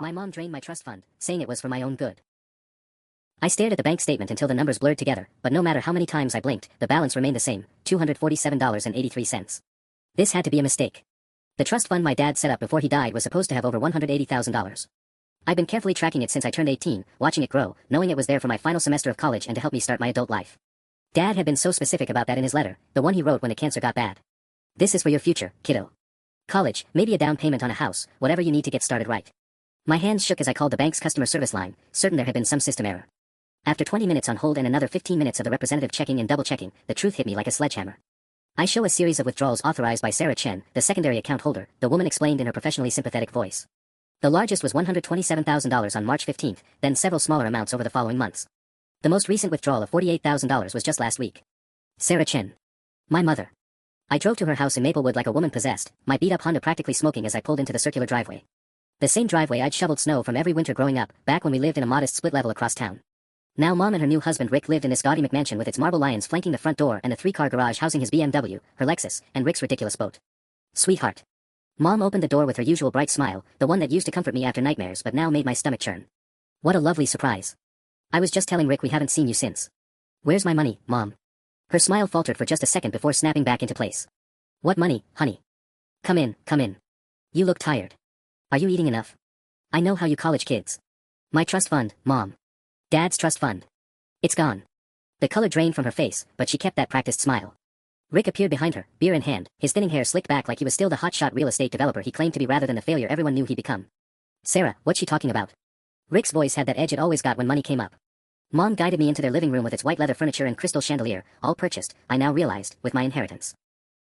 My mom drained my trust fund, saying it was for my own good. I stared at the bank statement until the numbers blurred together, but no matter how many times I blinked, the balance remained the same, $247.83. This had to be a mistake. The trust fund my dad set up before he died was supposed to have over $180,000. I'd been carefully tracking it since I turned 18, watching it grow, knowing it was there for my final semester of college and to help me start my adult life. Dad had been so specific about that in his letter, the one he wrote when the cancer got bad. This is for your future, kiddo. College, maybe a down payment on a house, whatever you need to get started right. My hands shook as I called the bank's customer service line, certain there had been some system error. After 20 minutes on hold and another 15 minutes of the representative checking and double-checking, the truth hit me like a sledgehammer. I show a series of withdrawals authorized by Sarah Chen, the secondary account holder, the woman explained in her professionally sympathetic voice. The largest was $127,000 on March 15th, then several smaller amounts over the following months. The most recent withdrawal of $48,000 was just last week. Sarah Chen. My mother. I drove to her house in Maplewood like a woman possessed, my beat-up Honda practically smoking as I pulled into the circular driveway. The same driveway I'd shoveled snow from every winter growing up, back when we lived in a modest split level across town. Now Mom and her new husband Rick lived in this gaudy McMansion with its marble lions flanking the front door and the 3-car garage housing his BMW, her Lexus, and Rick's ridiculous boat. Sweetheart. Mom opened the door with her usual bright smile, the one that used to comfort me after nightmares but now made my stomach churn. What a lovely surprise. I was just telling Rick we haven't seen you since. Where's my money, Mom? Her smile faltered for just a second before snapping back into place. What money, honey? Come in, come in. You look tired. Are you eating enough? I know how you college kids. My trust fund, Mom. Dad's trust fund. It's gone. The color drained from her face, but she kept that practiced smile. Rick appeared behind her, beer in hand, his thinning hair slicked back like he was still the hotshot real estate developer he claimed to be rather than the failure everyone knew he'd become. Sarah, what's she talking about? Rick's voice had that edge it always got when money came up. Mom guided me into their living room with its white leather furniture and crystal chandelier, all purchased, I now realized, with my inheritance.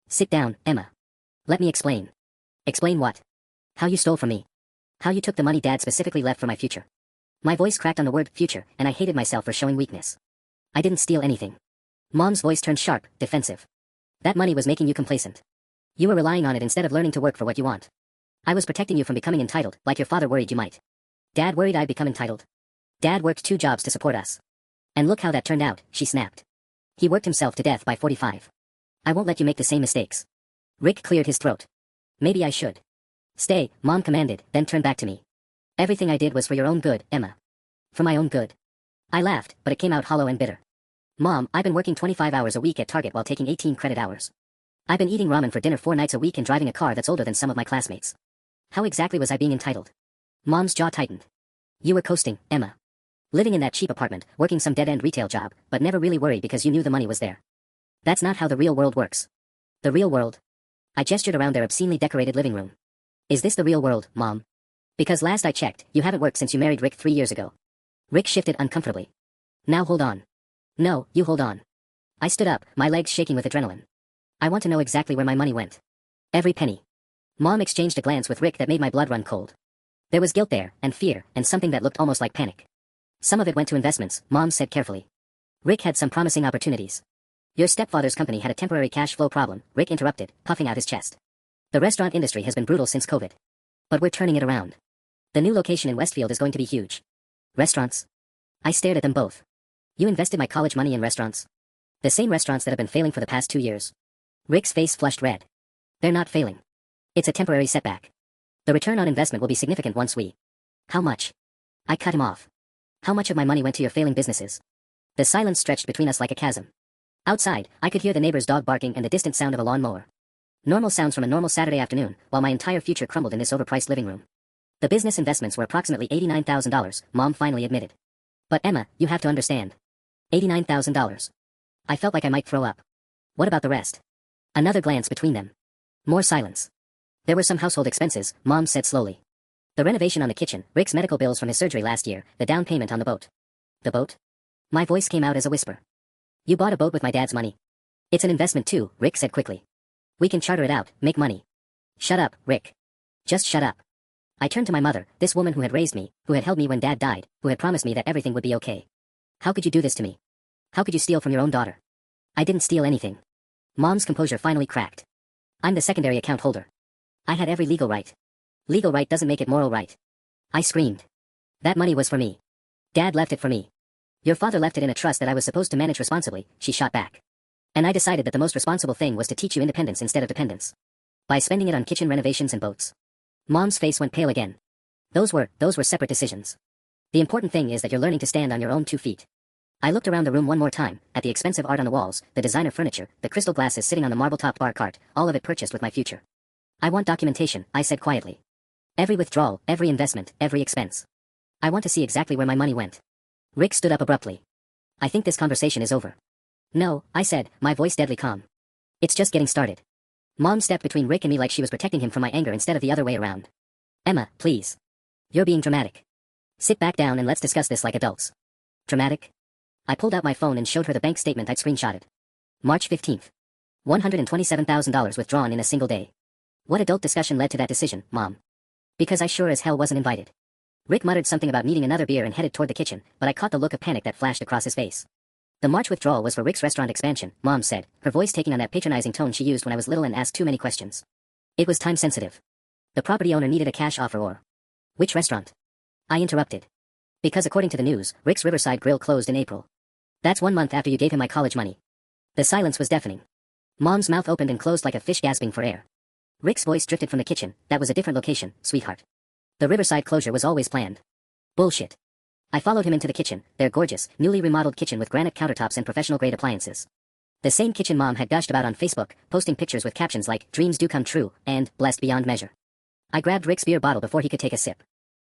Sit down, Emma. Let me explain. Explain what? How you stole from me. How you took the money Dad specifically left for my future. My voice cracked on the word future, and I hated myself for showing weakness. I didn't steal anything. Mom's voice turned sharp, defensive. That money was making you complacent. You were relying on it instead of learning to work for what you want. I was protecting you from becoming entitled, like your father worried you might. Dad worried I'd become entitled. Dad worked 2 jobs to support us. And look how that turned out, she snapped. He worked himself to death by 45. I won't let you make the same mistakes. Rick cleared his throat. Maybe I should. Stay, Mom commanded, then turned back to me. Everything I did was for your own good, Emma. For my own good. I laughed, but it came out hollow and bitter. Mom, I've been working 25 hours a week at Target while taking 18 credit hours. I've been eating ramen for dinner 4 nights a week and driving a car that's older than some of my classmates. How exactly was I being entitled? Mom's jaw tightened. You were coasting, Emma. Living in that cheap apartment, working some dead-end retail job, but never really worried because you knew the money was there. That's not how the real world works. The real world? I gestured around their obscenely decorated living room. Is this the real world, Mom? Because last I checked, you haven't worked since you married Rick 3 years ago. Rick shifted uncomfortably. Now hold on. No, you hold on. I stood up, my legs shaking with adrenaline. I want to know exactly where my money went. Every penny. Mom exchanged a glance with Rick that made my blood run cold. There was guilt there, and fear, and something that looked almost like panic. Some of it went to investments, Mom said carefully. Rick had some promising opportunities. Your stepfather's company had a temporary cash flow problem, Rick interrupted, puffing out his chest. The restaurant industry has been brutal since COVID. But we're turning it around. The new location in Westfield is going to be huge. Restaurants? I stared at them both. You invested my college money in restaurants? The same restaurants that have been failing for the past 2 years. Rick's face flushed red. They're not failing. It's a temporary setback. The return on investment will be significant once we... How much? I cut him off. How much of my money went to your failing businesses? The silence stretched between us like a chasm. Outside, I could hear the neighbor's dog barking and the distant sound of a lawnmower. Normal sounds from a normal Saturday afternoon, while my entire future crumbled in this overpriced living room. The business investments were approximately $89,000, Mom finally admitted. But Emma, you have to understand. $89,000. I felt like I might throw up. What about the rest? Another glance between them. More silence. There were some household expenses, Mom said slowly. The renovation on the kitchen, Rick's medical bills from his surgery last year, the down payment on the boat. The boat? My voice came out as a whisper. You bought a boat with my dad's money. It's an investment too, Rick said quickly. We can charter it out, make money. Shut up, Rick. Just shut up. I turned to my mother, this woman who had raised me, who had held me when Dad died, who had promised me that everything would be okay. How could you do this to me? How could you steal from your own daughter? I didn't steal anything. Mom's composure finally cracked. I'm the secondary account holder. I had every legal right. Legal right doesn't make it moral right. I screamed. That money was for me. Dad left it for me. Your father left it in a trust that I was supposed to manage responsibly, she shot back. And I decided that the most responsible thing was to teach you independence instead of dependence. By spending it on kitchen renovations and boats. Mom's face went pale again. Those were separate decisions. The important thing is that you're learning to stand on your own 2 feet. I looked around the room one more time, at the expensive art on the walls, the designer furniture, the crystal glasses sitting on the marble-topped bar cart, all of it purchased with my future. I want documentation, I said quietly. Every withdrawal, every investment, every expense. I want to see exactly where my money went. Rick stood up abruptly. I think this conversation is over. No, I said, my voice deadly calm. It's just getting started. Mom stepped between Rick and me like she was protecting him from my anger instead of the other way around. Emma, please. You're being dramatic. Sit back down and let's discuss this like adults. Dramatic? I pulled out my phone and showed her the bank statement I'd screenshotted. March 15th. $127,000 withdrawn in a single day. What adult discussion led to that decision, Mom? Because I sure as hell wasn't invited. Rick muttered something about needing another beer and headed toward the kitchen, but I caught the look of panic that flashed across his face. The March withdrawal was for Rick's restaurant expansion, Mom said, her voice taking on that patronizing tone she used when I was little and asked too many questions. It was time sensitive. The property owner needed a cash offer or... Which restaurant? I interrupted. Because according to the news, Rick's Riverside Grill closed in April. That's 1 month after you gave him my college money. The silence was deafening. Mom's mouth opened and closed like a fish gasping for air. Rick's voice drifted from the kitchen. That was a different location, sweetheart. The Riverside closure was always planned. Bullshit. I followed him into the kitchen, their gorgeous, newly remodeled kitchen with granite countertops and professional-grade appliances. The same kitchen Mom had gushed about on Facebook, posting pictures with captions like, "Dreams do come true," and, "Blessed beyond measure." I grabbed Rick's beer bottle before he could take a sip.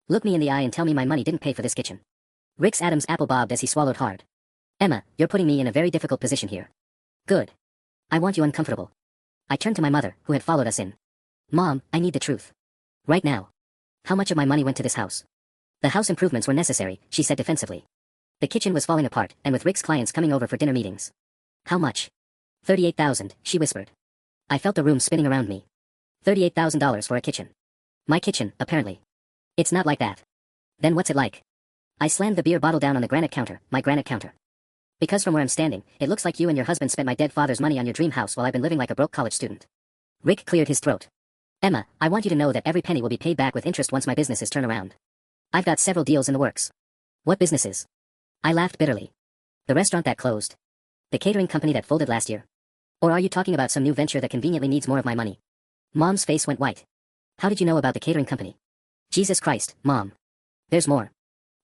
Look me in the eye and tell me my money didn't pay for this kitchen. Rick's Adam's apple bobbed as he swallowed hard. Emma, you're putting me in a very difficult position here. Good. I want you uncomfortable. I turned to my mother, who had followed us in. Mom, I need the truth. Right now. How much of my money went to this house? The house improvements were necessary, she said defensively. The kitchen was falling apart, and with Rick's clients coming over for dinner meetings. How much? $38,000, she whispered. I felt the room spinning around me. $38,000 for a kitchen. My kitchen, apparently. It's not like that. Then what's it like? I slammed the beer bottle down on the granite counter, my granite counter. Because from where I'm standing, it looks like you and your husband spent my dead father's money on your dream house while I've been living like a broke college student. Rick cleared his throat. Emma, I want you to know that every penny will be paid back with interest once my businesses turn around. I've got several deals in the works. What businesses? I laughed bitterly. The restaurant that closed. The catering company that folded last year. Or are you talking about some new venture that conveniently needs more of my money? Mom's face went white. How did you know about the catering company? Jesus Christ, Mom. There's more.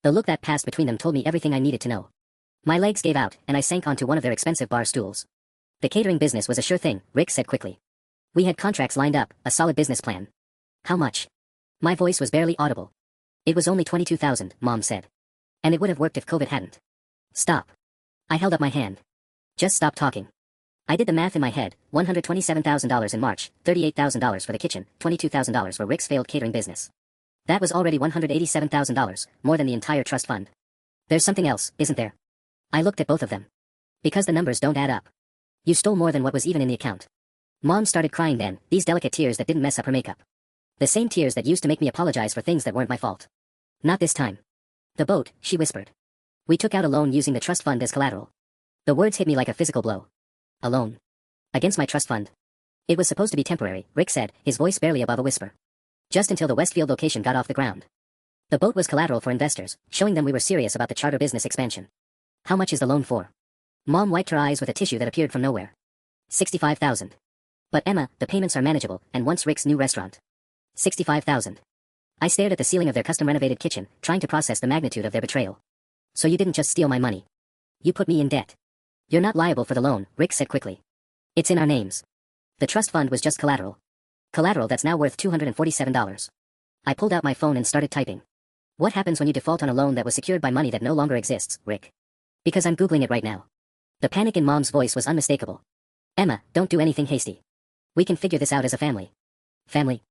The look that passed between them told me everything I needed to know. My legs gave out, and I sank onto one of their expensive bar stools. The catering business was a sure thing, Rick said quickly. We had contracts lined up, a solid business plan. How much? My voice was barely audible. It was only $22,000, Mom said. And it would have worked if COVID hadn't. Stop. I held up my hand. Just stop talking. I did the math in my head, $127,000 in March, $38,000 for the kitchen, $22,000 for Rick's failed catering business. That was already $187,000, more than the entire trust fund. There's something else, isn't there? I looked at both of them. Because the numbers don't add up. You stole more than what was even in the account. Mom started crying then, these delicate tears that didn't mess up her makeup. The same tears that used to make me apologize for things that weren't my fault. Not this time. The boat, she whispered. We took out a loan using the trust fund as collateral. The words hit me like a physical blow. A loan. Against my trust fund. It was supposed to be temporary, Rick said, his voice barely above a whisper. Just until the Westfield location got off the ground. The boat was collateral for investors, showing them we were serious about the charter business expansion. How much is the loan for? Mom wiped her eyes with a tissue that appeared from nowhere. $65,000. But Emma, the payments are manageable, and once Rick's new restaurant. $65,000. I stared at the ceiling of their custom-renovated kitchen, trying to process the magnitude of their betrayal. So you didn't just steal my money. You put me in debt. You're not liable for the loan, Rick said quickly. It's in our names. The trust fund was just collateral. Collateral that's now worth $247. I pulled out my phone and started typing. What happens when you default on a loan that was secured by money that no longer exists, Rick? Because I'm Googling it right now. The panic in Mom's voice was unmistakable. Emma, don't do anything hasty. We can figure this out as a family. Family?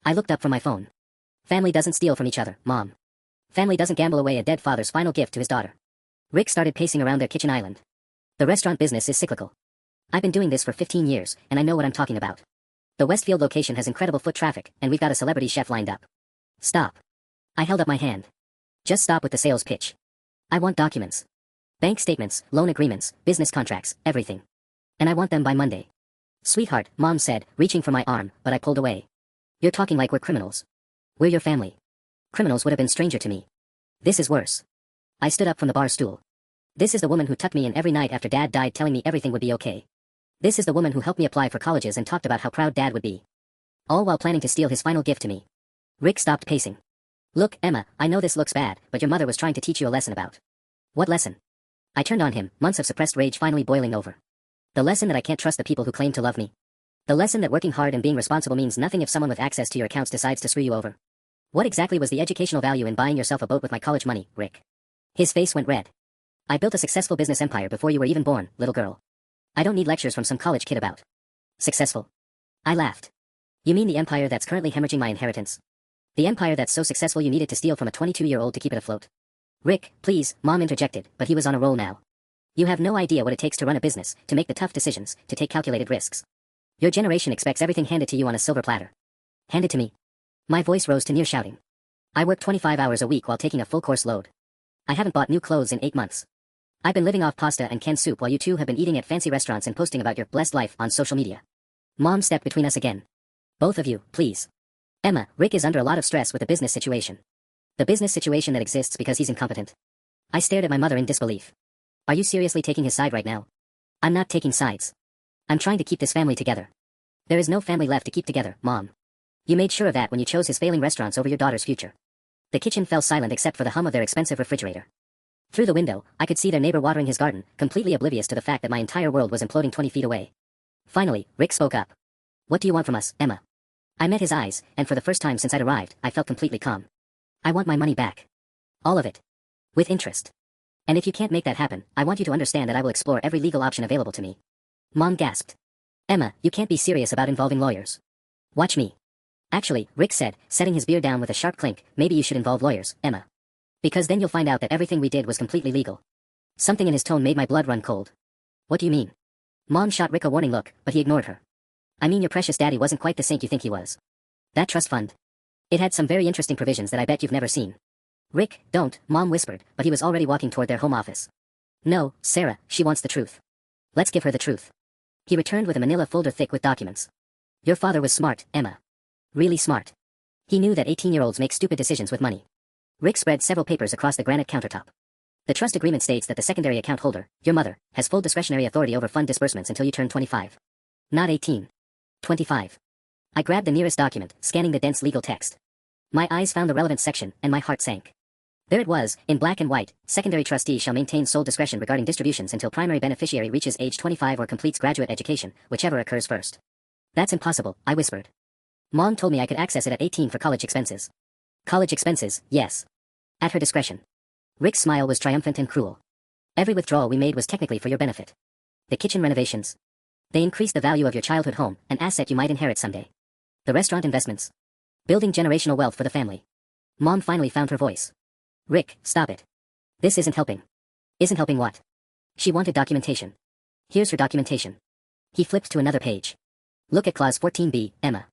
I looked up from my phone. Family doesn't steal from each other, Mom. Family doesn't gamble away a dead father's final gift to his daughter. Rick started pacing around their kitchen island. The restaurant business is cyclical. I've been doing this for 15 years, and I know what I'm talking about. The Westfield location has incredible foot traffic, and we've got a celebrity chef lined up. Stop. I held up my hand. Just stop with the sales pitch. I want documents. Bank statements, loan agreements, business contracts, everything. And I want them by Monday. Sweetheart, Mom said, reaching for my arm, but I pulled away. You're talking like we're criminals. We're your family. Criminals would have been stranger to me. This is worse. I stood up from the bar stool. This is the woman who tucked me in every night after Dad died telling me everything would be okay. This is the woman who helped me apply for colleges and talked about how proud Dad would be. All while planning to steal his final gift to me. Rick stopped pacing. Look, Emma, I know this looks bad, but your mother was trying to teach you a lesson about. What lesson? I turned on him, months of suppressed rage finally boiling over. The lesson that I can't trust the people who claim to love me. The lesson that working hard and being responsible means nothing if someone with access to your accounts decides to screw you over. What exactly was the educational value in buying yourself a boat with my college money, Rick? His face went red. I built a successful business empire before you were even born, little girl. I don't need lectures from some college kid about successful. I laughed. You mean the empire that's currently hemorrhaging my inheritance? The empire that's so successful you needed to steal from a 22-year-old to keep it afloat? Rick, please, Mom interjected, but he was on a roll now. You have no idea what it takes to run a business, to make the tough decisions, to take calculated risks. Your generation expects everything handed to you on a silver platter. Handed to me. My voice rose to near shouting. I work 25 hours a week while taking a full course load. I haven't bought new clothes in 8 months. I've been living off pasta and canned soup while you two have been eating at fancy restaurants and posting about your blessed life on social media. Mom stepped between us again. Both of you, please. Emma, Rick is under a lot of stress with the business situation. The business situation that exists because he's incompetent. I stared at my mother in disbelief. Are you seriously taking his side right now? I'm not taking sides. I'm trying to keep this family together. There is no family left to keep together, Mom. You made sure of that when you chose his failing restaurants over your daughter's future. The kitchen fell silent except for the hum of their expensive refrigerator. Through the window, I could see their neighbor watering his garden, completely oblivious to the fact that my entire world was imploding 20 feet away. Finally, Rick spoke up. What do you want from us, Emma? I met his eyes, and for the first time since I'd arrived, I felt completely calm. I want my money back. All of it. With interest. And if you can't make that happen, I want you to understand that I will explore every legal option available to me. Mom gasped. Emma, you can't be serious about involving lawyers. Watch me. Actually, Rick said, setting his beer down with a sharp clink, maybe you should involve lawyers, Emma. Because then you'll find out that everything we did was completely legal. Something in his tone made my blood run cold. What do you mean? Mom shot Rick a warning look, but he ignored her. I mean your precious daddy wasn't quite the saint you think he was. That trust fund. It had some very interesting provisions that I bet you've never seen. Rick, don't, Mom whispered, but he was already walking toward their home office. No, Sarah, she wants the truth. Let's give her the truth. He returned with a manila folder thick with documents. Your father was smart, Emma. Really smart. He knew that 18-year-olds make stupid decisions with money. Rick spread several papers across the granite countertop. The trust agreement states that the secondary account holder, your mother, has full discretionary authority over fund disbursements until you turn 25. Not 18. 25. I grabbed the nearest document, scanning the dense legal text. My eyes found the relevant section, and my heart sank. There it was, in black and white, secondary trustee shall maintain sole discretion regarding distributions until primary beneficiary reaches age 25 or completes graduate education, whichever occurs first. That's impossible, I whispered. Mom told me I could access it at 18 for college expenses. College expenses, yes. At her discretion. Rick's smile was triumphant and cruel. Every withdrawal we made was technically for your benefit. The kitchen renovations. They increased the value of your childhood home, an asset you might inherit someday. The restaurant investments. Building generational wealth for the family. Mom finally found her voice. Rick, stop it. This isn't helping. Isn't helping what? She wanted documentation. Here's her documentation. He flipped to another page. Look at Clause 14b, Emma.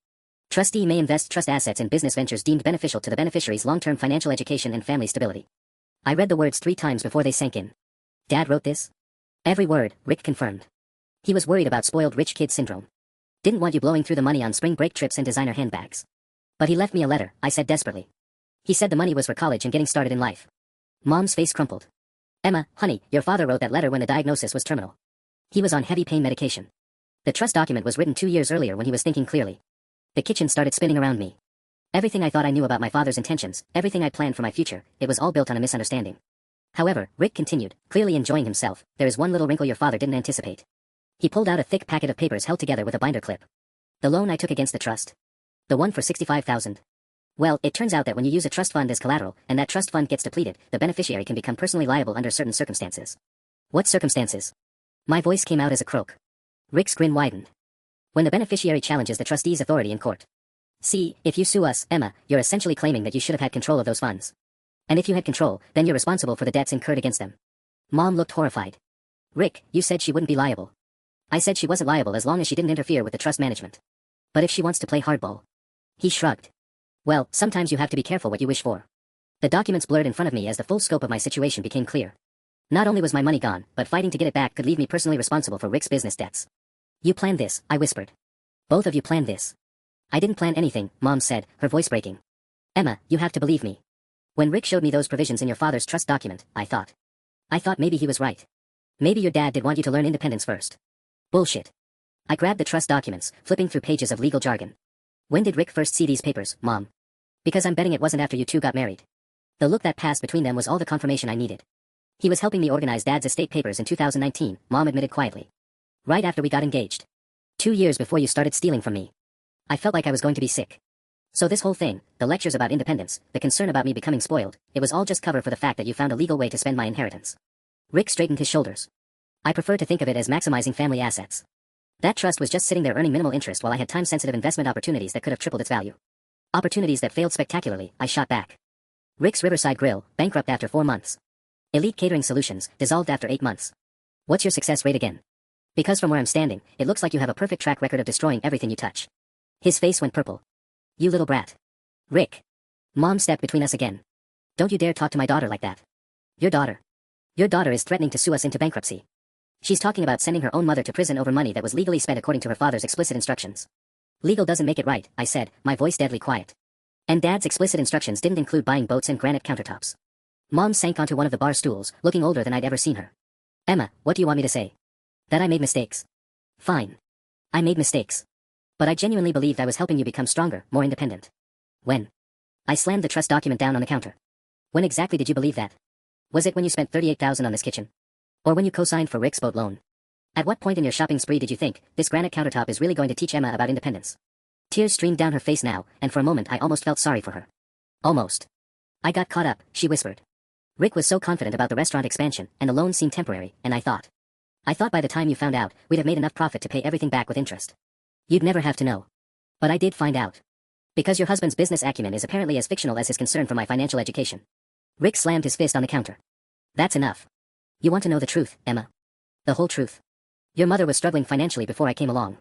Trustee may invest trust assets in business ventures deemed beneficial to the beneficiary's long-term financial education and family stability. I read the words 3 times before they sank in. Dad wrote this? Every word, Rick confirmed. He was worried about spoiled rich kid syndrome. Didn't want you blowing through the money on spring break trips and designer handbags. But he left me a letter, I said desperately. He said the money was for college and getting started in life. Mom's face crumpled. Emma, honey, your father wrote that letter when the diagnosis was terminal. He was on heavy pain medication. The trust document was written 2 years earlier when he was thinking clearly. The kitchen started spinning around me. Everything I thought I knew about my father's intentions, everything I'd planned for my future, it was all built on a misunderstanding. However, Rick continued, clearly enjoying himself, there is one little wrinkle your father didn't anticipate. He pulled out a thick packet of papers held together with a binder clip. The loan I took against the trust. The one for $65,000. Well, it turns out that when you use a trust fund as collateral, and that trust fund gets depleted, the beneficiary can become personally liable under certain circumstances. What circumstances? My voice came out as a croak. Rick's grin widened. When the beneficiary challenges the trustee's authority in court. See, if you sue us, Emma, you're essentially claiming that you should have had control of those funds. And if you had control, then you're responsible for the debts incurred against them. Mom looked horrified. Rick, you said she wouldn't be liable. I said she wasn't liable as long as she didn't interfere with the trust management. But if she wants to play hardball? He shrugged. Well, sometimes you have to be careful what you wish for. The documents blurred in front of me as the full scope of my situation became clear. Not only was my money gone, but fighting to get it back could leave me personally responsible for Rick's business debts. You planned this, I whispered. Both of you planned this. I didn't plan anything, Mom said, her voice breaking. Emma, you have to believe me. When Rick showed me those provisions in your father's trust document, I thought maybe he was right. Maybe your dad did want you to learn independence first. Bullshit. I grabbed the trust documents, flipping through pages of legal jargon. When did Rick first see these papers, Mom? Because I'm betting it wasn't after you two got married. The look that passed between them was all the confirmation I needed. He was helping me organize Dad's estate papers in 2019, Mom admitted quietly. Right after we got engaged. 2 years before you started stealing from me. I felt like I was going to be sick. So this whole thing, the lectures about independence, the concern about me becoming spoiled, it was all just cover for the fact that you found a legal way to spend my inheritance. Rick straightened his shoulders. I prefer to think of it as maximizing family assets. That trust was just sitting there earning minimal interest while I had time-sensitive investment opportunities that could have tripled its value. Opportunities that failed spectacularly, I shot back. Rick's Riverside Grill, bankrupt after 4 months. Elite Catering Solutions, dissolved after 8 months. What's your success rate again? Because from where I'm standing, it looks like you have a perfect track record of destroying everything you touch. His face went purple. You little brat. Rick. Mom stepped between us again. Don't you dare talk to my daughter like that. Your daughter. Your daughter is threatening to sue us into bankruptcy. She's talking about sending her own mother to prison over money that was legally spent according to her father's explicit instructions. Legal doesn't make it right, I said, my voice deadly quiet. And Dad's explicit instructions didn't include buying boats and granite countertops. Mom sank onto one of the bar stools, looking older than I'd ever seen her. Emma, what do you want me to say? That I made mistakes. Fine. I made mistakes. But I genuinely believed I was helping you become stronger, more independent. When? I slammed the trust document down on the counter. When exactly did you believe that? Was it when you spent $38,000 on this kitchen? Or when you co-signed for Rick's boat loan? At what point in your shopping spree did you think, this granite countertop is really going to teach Emma about independence? Tears streamed down her face now, and for a moment I almost felt sorry for her. Almost. I got caught up, she whispered. Rick was so confident about the restaurant expansion, and the loan seemed temporary, and I thought by the time you found out, we'd have made enough profit to pay everything back with interest. You'd never have to know. But I did find out. Because your husband's business acumen is apparently as fictional as his concern for my financial education. Rick slammed his fist on the counter. That's enough. You want to know the truth, Emma? The whole truth. Your mother was struggling financially before I came along.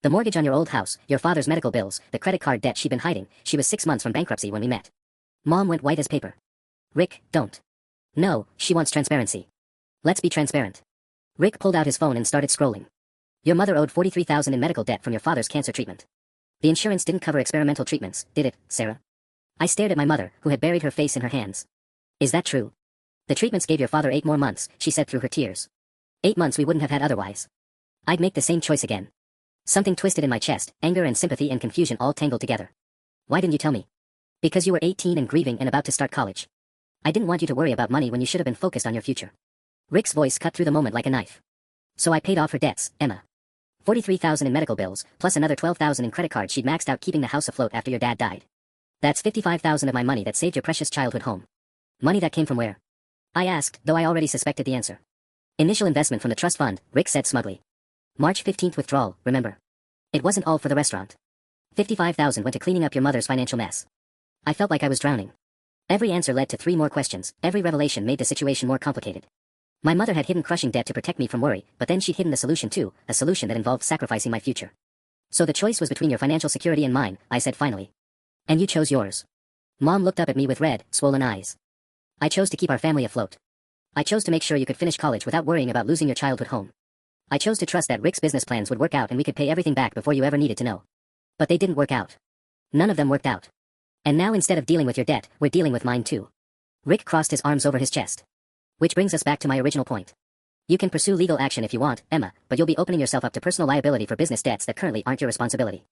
The mortgage on your old house, your father's medical bills, the credit card debt she'd been hiding, she was 6 months from bankruptcy when we met. Mom went white as paper. Rick, don't. No, she wants transparency. Let's be transparent. Rick pulled out his phone and started scrolling. Your mother owed $43,000 in medical debt from your father's cancer treatment. The insurance didn't cover experimental treatments, did it, Sarah? I stared at my mother, who had buried her face in her hands. Is that true? The treatments gave your father 8 more months, she said through her tears. 8 months we wouldn't have had otherwise. I'd make the same choice again. Something twisted in my chest, anger and sympathy and confusion all tangled together. Why didn't you tell me? Because you were 18 and grieving and about to start college. I didn't want you to worry about money when you should have been focused on your future. Rick's voice cut through the moment like a knife. So I paid off her debts, Emma. $43,000 in medical bills, plus another $12,000 in credit cards she'd maxed out keeping the house afloat after your dad died. That's $55,000 of my money that saved your precious childhood home. Money that came from where? I asked, though I already suspected the answer. Initial investment from the trust fund, Rick said smugly. March 15th withdrawal, remember? It wasn't all for the restaurant. $55,000 went to cleaning up your mother's financial mess. I felt like I was drowning. Every answer led to 3 more questions, every revelation made the situation more complicated. My mother had hidden crushing debt to protect me from worry, but then she'd hidden the solution too, a solution that involved sacrificing my future. So the choice was between your financial security and mine, I said finally. And you chose yours. Mom looked up at me with red, swollen eyes. I chose to keep our family afloat. I chose to make sure you could finish college without worrying about losing your childhood home. I chose to trust that Rick's business plans would work out and we could pay everything back before you ever needed to know. But they didn't work out. None of them worked out. And now instead of dealing with your debt, we're dealing with mine too. Rick crossed his arms over his chest. Which brings us back to my original point. You can pursue legal action if you want, Emma, but you'll be opening yourself up to personal liability for business debts that currently aren't your responsibility.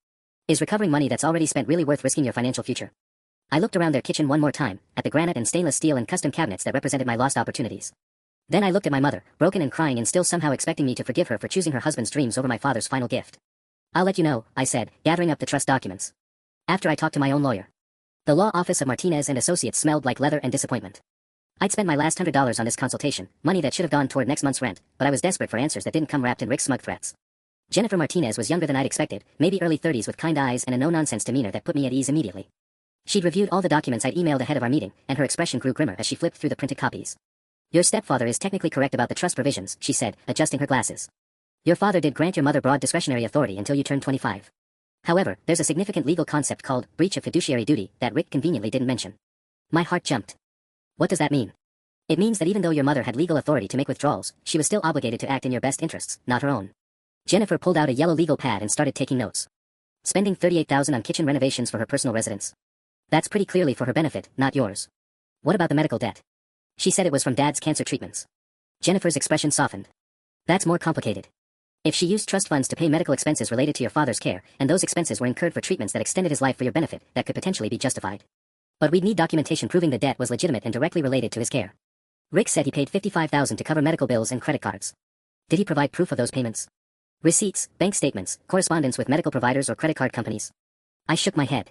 Is recovering money that's already spent really worth risking your financial future? I looked around their kitchen one more time, at the granite and stainless steel and custom cabinets that represented my lost opportunities. Then I looked at my mother, broken and crying and still somehow expecting me to forgive her for choosing her husband's dreams over my father's final gift. I'll let you know, I said, gathering up the trust documents. After I talked to my own lawyer. The law office of Martinez and Associates smelled like leather and disappointment. I'd spent my last $100 on this consultation, money that should have gone toward next month's rent, but I was desperate for answers that didn't come wrapped in Rick's smug threats. Jennifer Martinez was younger than I'd expected, maybe early 30s with kind eyes and a no-nonsense demeanor that put me at ease immediately. She'd reviewed all the documents I'd emailed ahead of our meeting, and her expression grew grimmer as she flipped through the printed copies. Your stepfather is technically correct about the trust provisions, she said, adjusting her glasses. Your father did grant your mother broad discretionary authority until you turned 25. However, there's a significant legal concept called breach of fiduciary duty that Rick conveniently didn't mention. My heart jumped. What does that mean? It means that even though your mother had legal authority to make withdrawals, she was still obligated to act in your best interests, not her own. Jennifer pulled out a yellow legal pad and started taking notes. Spending $38,000 on kitchen renovations for her personal residence. That's pretty clearly for her benefit, not yours. What about the medical debt? She said it was from Dad's cancer treatments. Jennifer's expression softened. That's more complicated. If she used trust funds to pay medical expenses related to your father's care, and those expenses were incurred for treatments that extended his life for your benefit, that could potentially be justified. But we'd need documentation proving the debt was legitimate and directly related to his care. Rick said he paid $55,000 to cover medical bills and credit cards. Did he provide proof of those payments? Receipts, bank statements, correspondence with medical providers or credit card companies? I shook my head.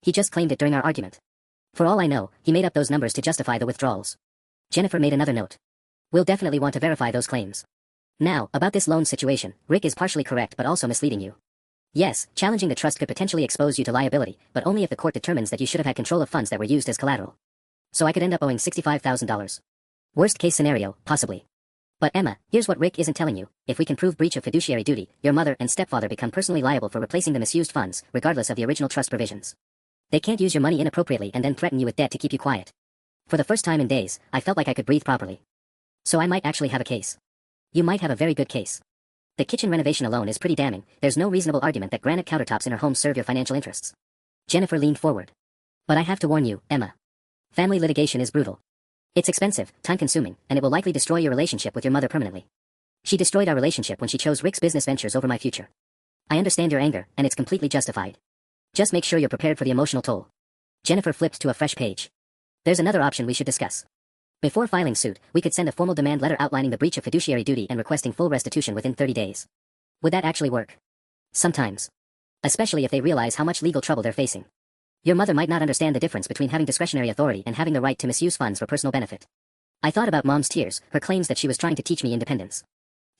He just claimed it during our argument. For all I know, he made up those numbers to justify the withdrawals. Jennifer made another note. We'll definitely want to verify those claims. Now, about this loan situation, Rick is partially correct but also misleading you. Yes, challenging the trust could potentially expose you to liability, but only if the court determines that you should have had control of funds that were used as collateral. So I could end up owing $65,000. Worst case scenario, possibly. But Emma, here's what Rick isn't telling you. If we can prove breach of fiduciary duty, your mother and stepfather become personally liable for replacing the misused funds, regardless of the original trust provisions. They can't use your money inappropriately and then threaten you with debt to keep you quiet. For the first time in days, I felt like I could breathe properly. So I might actually have a case. You might have a very good case. The kitchen renovation alone is pretty damning. There's no reasonable argument that granite countertops in her home serve your financial interests. Jennifer leaned forward. But I have to warn you, Emma. Family litigation is brutal. It's expensive, time-consuming, and it will likely destroy your relationship with your mother permanently. She destroyed our relationship when she chose Rick's business ventures over my future. I understand your anger, and it's completely justified. Just make sure you're prepared for the emotional toll. Jennifer flipped to a fresh page. There's another option we should discuss. Before filing suit, we could send a formal demand letter outlining the breach of fiduciary duty and requesting full restitution within 30 days. Would that actually work? Sometimes. Especially if they realize how much legal trouble they're facing. Your mother might not understand the difference between having discretionary authority and having the right to misuse funds for personal benefit. I thought about Mom's tears, her claims that she was trying to teach me independence.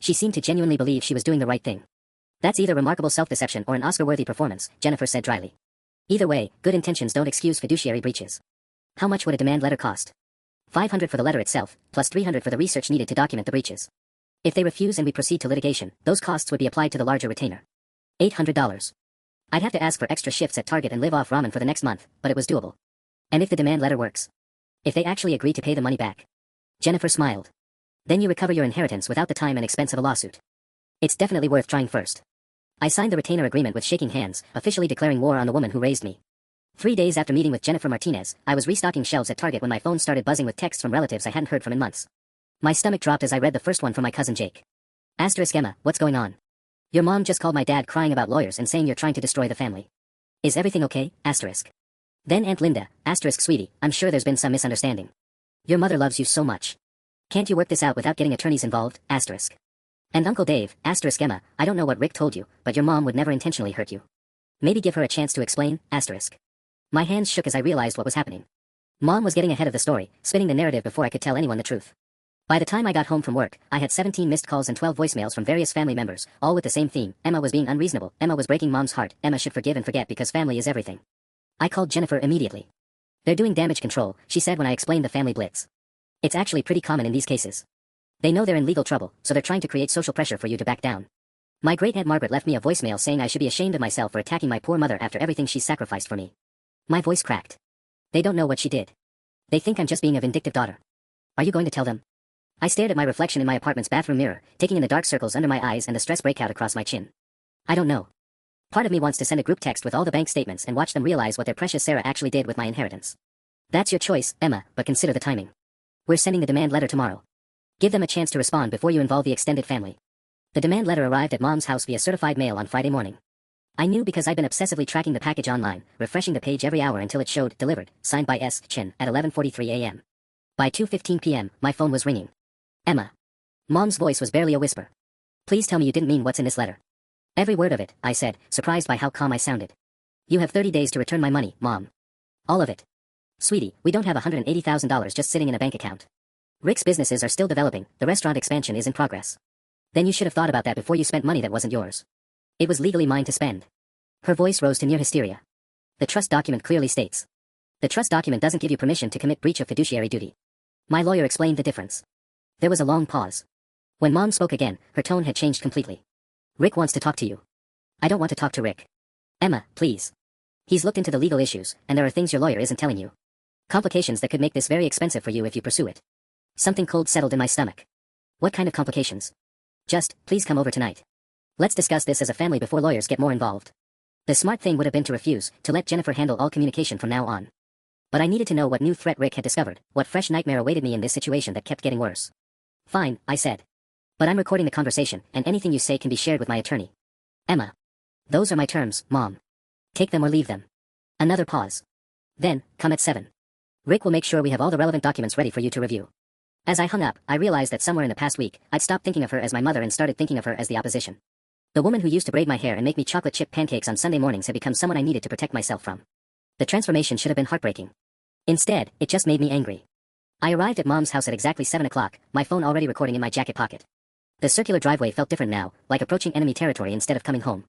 She seemed to genuinely believe she was doing the right thing. That's either remarkable self-deception or an Oscar-worthy performance, Jennifer said dryly. Either way, good intentions don't excuse fiduciary breaches. How much would a demand letter cost? $500 for the letter itself, plus $300 for the research needed to document the breaches. If they refuse and we proceed to litigation, those costs would be applied to the larger retainer. $800. I'd have to ask for extra shifts at Target and live off ramen for the next month, but it was doable. And if the demand letter works? If they actually agree to pay the money back? Jennifer smiled. Then you recover your inheritance without the time and expense of a lawsuit. It's definitely worth trying first. I signed the retainer agreement with shaking hands, officially declaring war on the woman who raised me. 3 days after meeting with Jennifer Martinez, I was restocking shelves at Target when my phone started buzzing with texts from relatives I hadn't heard from in months. My stomach dropped as I read the first one from my cousin Jake. Asterisk Emma, what's going on? Your mom just called my dad crying about lawyers and saying you're trying to destroy the family. Is everything okay? Asterisk. Then Aunt Linda, asterisk sweetie, I'm sure there's been some misunderstanding. Your mother loves you so much. Can't you work this out without getting attorneys involved? Asterisk. And Uncle Dave, asterisk Emma, I don't know what Rick told you, but your mom would never intentionally hurt you. Maybe give her a chance to explain, asterisk. My hands shook as I realized what was happening. Mom was getting ahead of the story, spinning the narrative before I could tell anyone the truth. By the time I got home from work, I had 17 missed calls and 12 voicemails from various family members, all with the same theme. Emma was being unreasonable, Emma was breaking Mom's heart, Emma should forgive and forget because family is everything. I called Jennifer immediately. They're doing damage control, she said when I explained the family blitz. It's actually pretty common in these cases. They know they're in legal trouble, so they're trying to create social pressure for you to back down. My great-aunt Margaret left me a voicemail saying I should be ashamed of myself for attacking my poor mother after everything she's sacrificed for me. My voice cracked. They don't know what she did. They think I'm just being a vindictive daughter. Are you going to tell them? I stared at my reflection in my apartment's bathroom mirror, taking in the dark circles under my eyes and the stress breakout across my chin. I don't know. Part of me wants to send a group text with all the bank statements and watch them realize what their precious Sarah actually did with my inheritance. That's your choice, Emma, but consider the timing. We're sending the demand letter tomorrow. Give them a chance to respond before you involve the extended family. The demand letter arrived at Mom's house via certified mail on Friday morning. I knew because I'd been obsessively tracking the package online, refreshing the page every hour until it showed delivered, signed by S. Chin, at 11:43 a.m. By 2:15 p.m., my phone was ringing. Emma. Mom's voice was barely a whisper. Please tell me you didn't mean what's in this letter. Every word of it, I said, surprised by how calm I sounded. You have 30 days to return my money, Mom. All of it. Sweetie, we don't have $180,000 just sitting in a bank account. Rick's businesses are still developing, the restaurant expansion is in progress. Then you should have thought about that before you spent money that wasn't yours. It was legally mine to spend. Her voice rose to near hysteria. The trust document clearly states. The trust document doesn't give you permission to commit breach of fiduciary duty. My lawyer explained the difference. There was a long pause. When Mom spoke again, her tone had changed completely. Rick wants to talk to you. I don't want to talk to Rick. Emma, please. He's looked into the legal issues, and there are things your lawyer isn't telling you. Complications that could make this very expensive for you if you pursue it. Something cold settled in my stomach. What kind of complications? Just, please come over tonight. Let's discuss this as a family before lawyers get more involved. The smart thing would have been to refuse, to let Jennifer handle all communication from now on. But I needed to know what new threat Rick had discovered, what fresh nightmare awaited me in this situation that kept getting worse. Fine, I said. But I'm recording the conversation, and anything you say can be shared with my attorney. Emma. Those are my terms, Mom. Take them or leave them. Another pause. Then, come at 7. Rick will make sure we have all the relevant documents ready for you to review. As I hung up, I realized that somewhere in the past week, I'd stopped thinking of her as my mother and started thinking of her as the opposition. The woman who used to braid my hair and make me chocolate chip pancakes on Sunday mornings had become someone I needed to protect myself from. The transformation should have been heartbreaking. Instead, it just made me angry. I arrived at Mom's house at exactly 7 o'clock, my phone already recording in my jacket pocket. The circular driveway felt different now, like approaching enemy territory instead of coming home.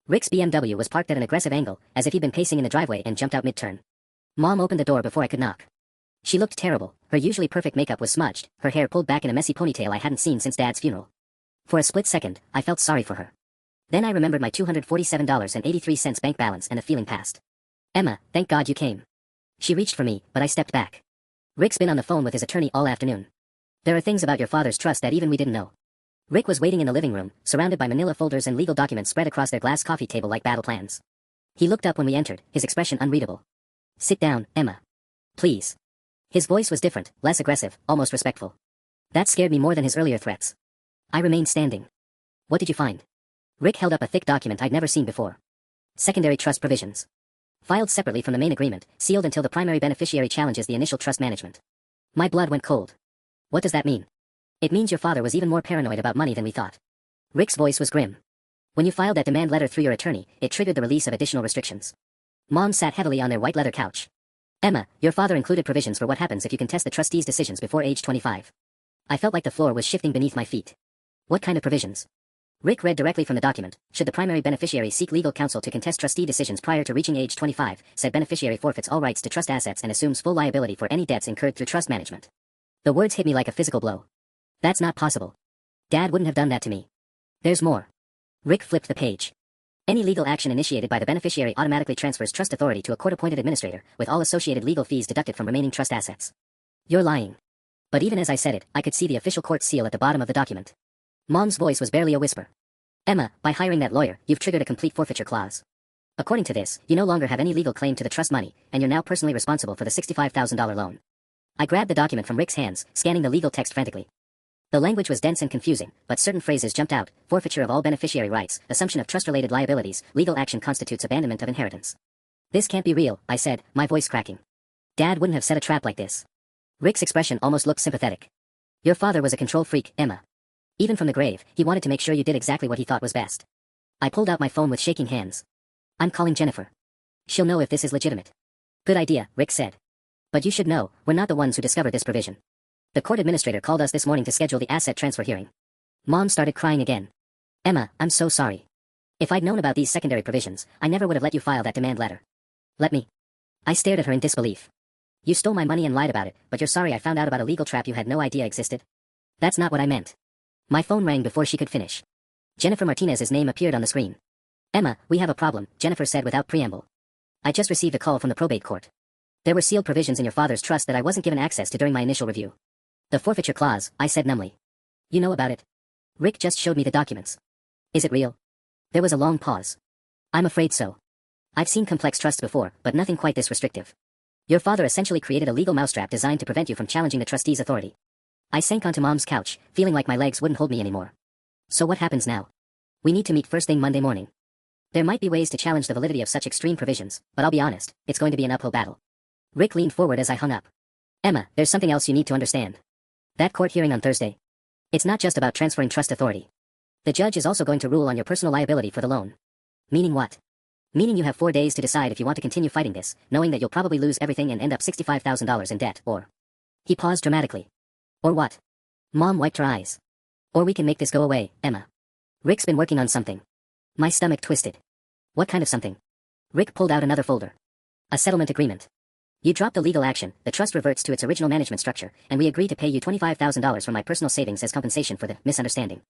Rick's BMW was parked at an aggressive angle, as if he'd been pacing in the driveway and jumped out mid-turn. Mom opened the door before I could knock. She looked terrible. Her usually perfect makeup was smudged, her hair pulled back in a messy ponytail I hadn't seen since Dad's funeral. For a split second, I felt sorry for her. Then I remembered my $247.83 bank balance and the feeling passed. Emma, thank God you came. She reached for me, but I stepped back. Rick's been on the phone with his attorney all afternoon. There are things about your father's trust that even we didn't know. Rick was waiting in the living room, surrounded by manila folders and legal documents spread across their glass coffee table like battle plans. He looked up when we entered, his expression unreadable. Sit down, Emma. Please. His voice was different, less aggressive, almost respectful. That scared me more than his earlier threats. I remained standing. What did you find? Rick held up a thick document I'd never seen before. Secondary trust provisions. Filed separately from the main agreement, sealed until the primary beneficiary challenges the initial trust management. My blood went cold. What does that mean? It means your father was even more paranoid about money than we thought. Rick's voice was grim. When you filed that demand letter through your attorney, it triggered the release of additional restrictions. Mom sat heavily on their white leather couch. Emma, your father included provisions for what happens if you contest the trustee's decisions before age 25. I felt like the floor was shifting beneath my feet. What kind of provisions? Rick read directly from the document. Should the primary beneficiary seek legal counsel to contest trustee decisions prior to reaching age 25, said beneficiary forfeits all rights to trust assets and assumes full liability for any debts incurred through trust management. The words hit me like a physical blow. That's not possible. Dad wouldn't have done that to me. There's more. Rick flipped the page. Any legal action initiated by the beneficiary automatically transfers trust authority to a court-appointed administrator, with all associated legal fees deducted from remaining trust assets. You're lying. But even as I said it, I could see the official court seal at the bottom of the document. Mom's voice was barely a whisper. Emma, by hiring that lawyer, you've triggered a complete forfeiture clause. According to this, you no longer have any legal claim to the trust money, and you're now personally responsible for the $65,000 loan. I grabbed the document from Rick's hands, scanning the legal text frantically. The language was dense and confusing, but certain phrases jumped out: forfeiture of all beneficiary rights, assumption of trust-related liabilities, legal action constitutes abandonment of inheritance. This can't be real, I said, my voice cracking. Dad wouldn't have set a trap like this. Rick's expression almost looked sympathetic. Your father was a control freak, Emma. Even from the grave, he wanted to make sure you did exactly what he thought was best. I pulled out my phone with shaking hands. I'm calling Jennifer. She'll know if this is legitimate. Good idea, Rick said. But you should know, we're not the ones who discovered this provision. The court administrator called us this morning to schedule the asset transfer hearing. Mom started crying again. Emma, I'm so sorry. If I'd known about these secondary provisions, I never would have let you file that demand letter. Let me. I stared at her in disbelief. You stole my money and lied about it, but you're sorry I found out about a legal trap you had no idea existed? That's not what I meant. My phone rang before she could finish. Jennifer Martinez's name appeared on the screen. Emma, we have a problem, Jennifer said without preamble. I just received a call from the probate court. There were sealed provisions in your father's trust that I wasn't given access to during my initial review. The forfeiture clause, I said numbly. You know about it? Rick just showed me the documents. Is it real? There was a long pause. I'm afraid so. I've seen complex trusts before, but nothing quite this restrictive. Your father essentially created a legal mousetrap designed to prevent you from challenging the trustee's authority. I sank onto Mom's couch, feeling like my legs wouldn't hold me anymore. So what happens now? We need to meet first thing Monday morning. There might be ways to challenge the validity of such extreme provisions, but I'll be honest, it's going to be an uphill battle. Rick leaned forward as I hung up. Emma, there's something else you need to understand. That court hearing on Thursday. It's not just about transferring trust authority. The judge is also going to rule on your personal liability for the loan. Meaning what? Meaning you have 4 days to decide if you want to continue fighting this, knowing that you'll probably lose everything and end up $65,000 in debt, or... He paused dramatically. Or what? Mom wiped her eyes. Or we can make this go away, Emma. Rick's been working on something. My stomach twisted. What kind of something? Rick pulled out another folder. A settlement agreement. You drop the legal action, the trust reverts to its original management structure, and we agree to pay you $25,000 from my personal savings as compensation for the misunderstanding.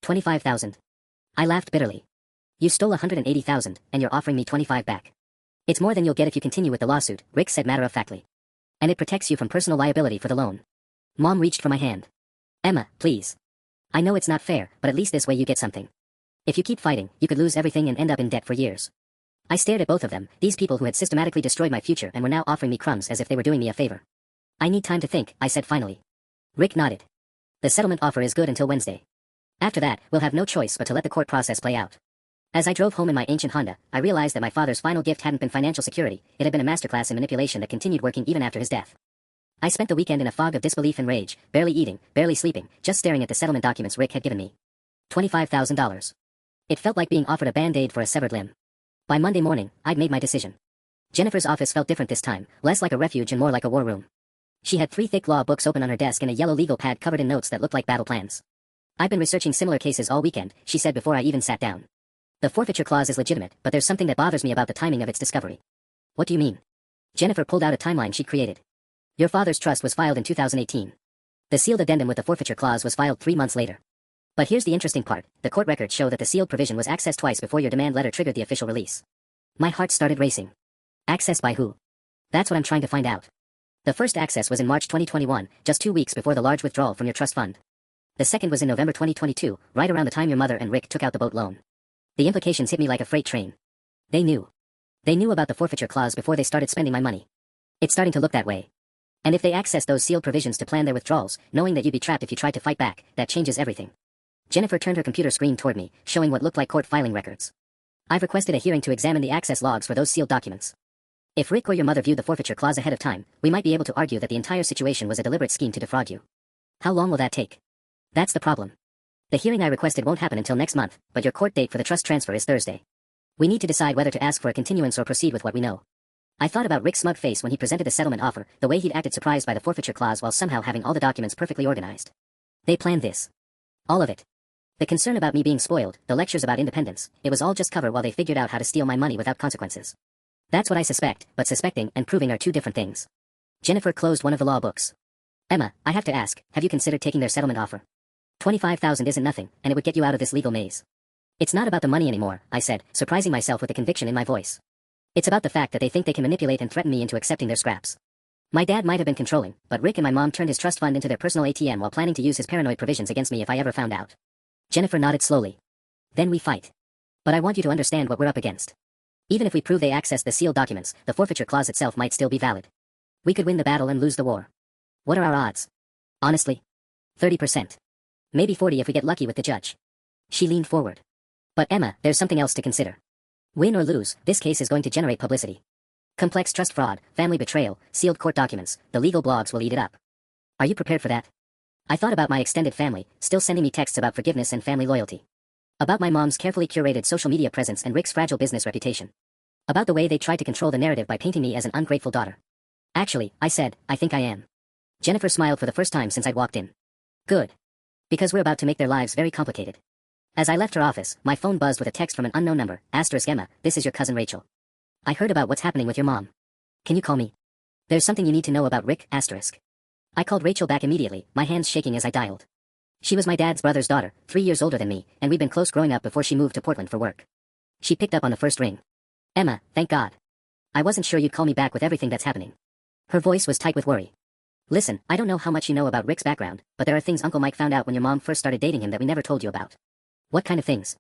$25,000. I laughed bitterly. You stole $180,000, and you're offering me $25 back. It's more than you'll get if you continue with the lawsuit, Rick said matter-of-factly. And it protects you from personal liability for the loan. Mom reached for my hand. Emma, please. I know it's not fair, but at least this way you get something. If you keep fighting, you could lose everything and end up in debt for years. I stared at both of them, these people who had systematically destroyed my future and were now offering me crumbs as if they were doing me a favor. I need time to think, I said finally. Rick nodded. The settlement offer is good until Wednesday. After that, we'll have no choice but to let the court process play out. As I drove home in my ancient Honda, I realized that my father's final gift hadn't been financial security, it had been a masterclass in manipulation that continued working even after his death. I spent the weekend in a fog of disbelief and rage, barely eating, barely sleeping, just staring at the settlement documents Rick had given me. $25,000. It felt like being offered a band-aid for a severed limb. By Monday morning, I'd made my decision. Jennifer's office felt different this time, less like a refuge and more like a war room. She had 3 thick law books open on her desk and a yellow legal pad covered in notes that looked like battle plans. "I've been researching similar cases all weekend," she said before I even sat down. "The forfeiture clause is legitimate, but there's something that bothers me about the timing of its discovery." "What do you mean?" Jennifer pulled out a timeline she'd created. "Your father's trust was filed in 2018. The sealed addendum with the forfeiture clause was filed 3 months later. But here's the interesting part, the court records show that the sealed provision was accessed twice before your demand letter triggered the official release." My heart started racing. Accessed by who? That's what I'm trying to find out. The first access was in March 2021, just 2 weeks before the large withdrawal from your trust fund. The second was in November 2022, right around the time your mother and Rick took out the boat loan. The implications hit me like a freight train. They knew. They knew about the forfeiture clause before they started spending my money. It's starting to look that way. And if they accessed those sealed provisions to plan their withdrawals, knowing that you'd be trapped if you tried to fight back, that changes everything. Jennifer turned her computer screen toward me, showing what looked like court filing records. "I've requested a hearing to examine the access logs for those sealed documents. If Rick or your mother viewed the forfeiture clause ahead of time, we might be able to argue that the entire situation was a deliberate scheme to defraud you. How long will that take?" "That's the problem. The hearing I requested won't happen until next month, but your court date for the trust transfer is Thursday. We need to decide whether to ask for a continuance or proceed with what we know." I thought about Rick's smug face when he presented the settlement offer, the way he'd acted surprised by the forfeiture clause while somehow having all the documents perfectly organized. They planned this. All of it. The concern about me being spoiled, the lectures about independence, it was all just cover while they figured out how to steal my money without consequences. That's what I suspect, but suspecting and proving are two different things. Jennifer closed one of the law books. "Emma, I have to ask, have you considered taking their settlement offer? $25,000 isn't nothing, and it would get you out of this legal maze." "It's not about the money anymore," I said, surprising myself with the conviction in my voice. "It's about the fact that they think they can manipulate and threaten me into accepting their scraps. My dad might have been controlling, but Rick and my mom turned his trust fund into their personal ATM while planning to use his paranoid provisions against me if I ever found out." Jennifer nodded slowly. "Then we fight. But I want you to understand what we're up against. Even if we prove they accessed the sealed documents, the forfeiture clause itself might still be valid. We could win the battle and lose the war. What are our odds? Honestly? 30%. Maybe 40 if we get lucky with the judge." She leaned forward. "But Emma, there's something else to consider. Win or lose, this case is going to generate publicity. Complex trust fraud, family betrayal, sealed court documents, the legal blogs will eat it up. Are you prepared for that?" I thought about my extended family, still sending me texts about forgiveness and family loyalty. About my mom's carefully curated social media presence and Rick's fragile business reputation. About the way they tried to control the narrative by painting me as an ungrateful daughter. "Actually," I said, "I think I am." Jennifer smiled for the first time since I'd walked in. "Good. Because we're about to make their lives very complicated." As I left her office, my phone buzzed with a text from an unknown number. "Emma, this is your cousin Rachel. I heard about what's happening with your mom. Can you call me? There's something you need to know about Rick." I called Rachel back immediately, my hands shaking as I dialed. She was my dad's brother's daughter, 3 years older than me, and we'd been close growing up before she moved to Portland for work. She picked up on the first ring. "Emma, thank God. I wasn't sure you'd call me back with everything that's happening." Her voice was tight with worry. "Listen, I don't know how much you know about Rick's background, but there are things Uncle Mike found out when your mom first started dating him that we never told you about." "What kind of things?"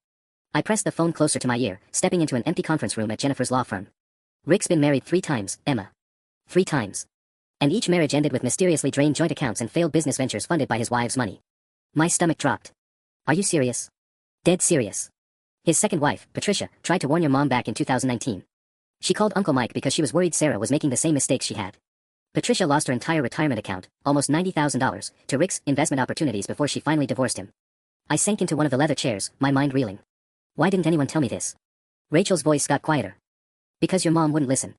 I pressed the phone closer to my ear, stepping into an empty conference room at Jennifer's law firm. "Rick's been married 3 times, Emma. 3 times. And each marriage ended with mysteriously drained joint accounts and failed business ventures funded by his wife's money." My stomach dropped. "Are you serious?" "Dead serious. His second wife, Patricia, tried to warn your mom back in 2019. She called Uncle Mike because she was worried Sarah was making the same mistakes she had. Patricia lost her entire retirement account, almost $90,000, to Rick's investment opportunities before she finally divorced him." I sank into one of the leather chairs, my mind reeling. Why didn't anyone tell me this? Rachel's voice got quieter. "Because your mom wouldn't listen.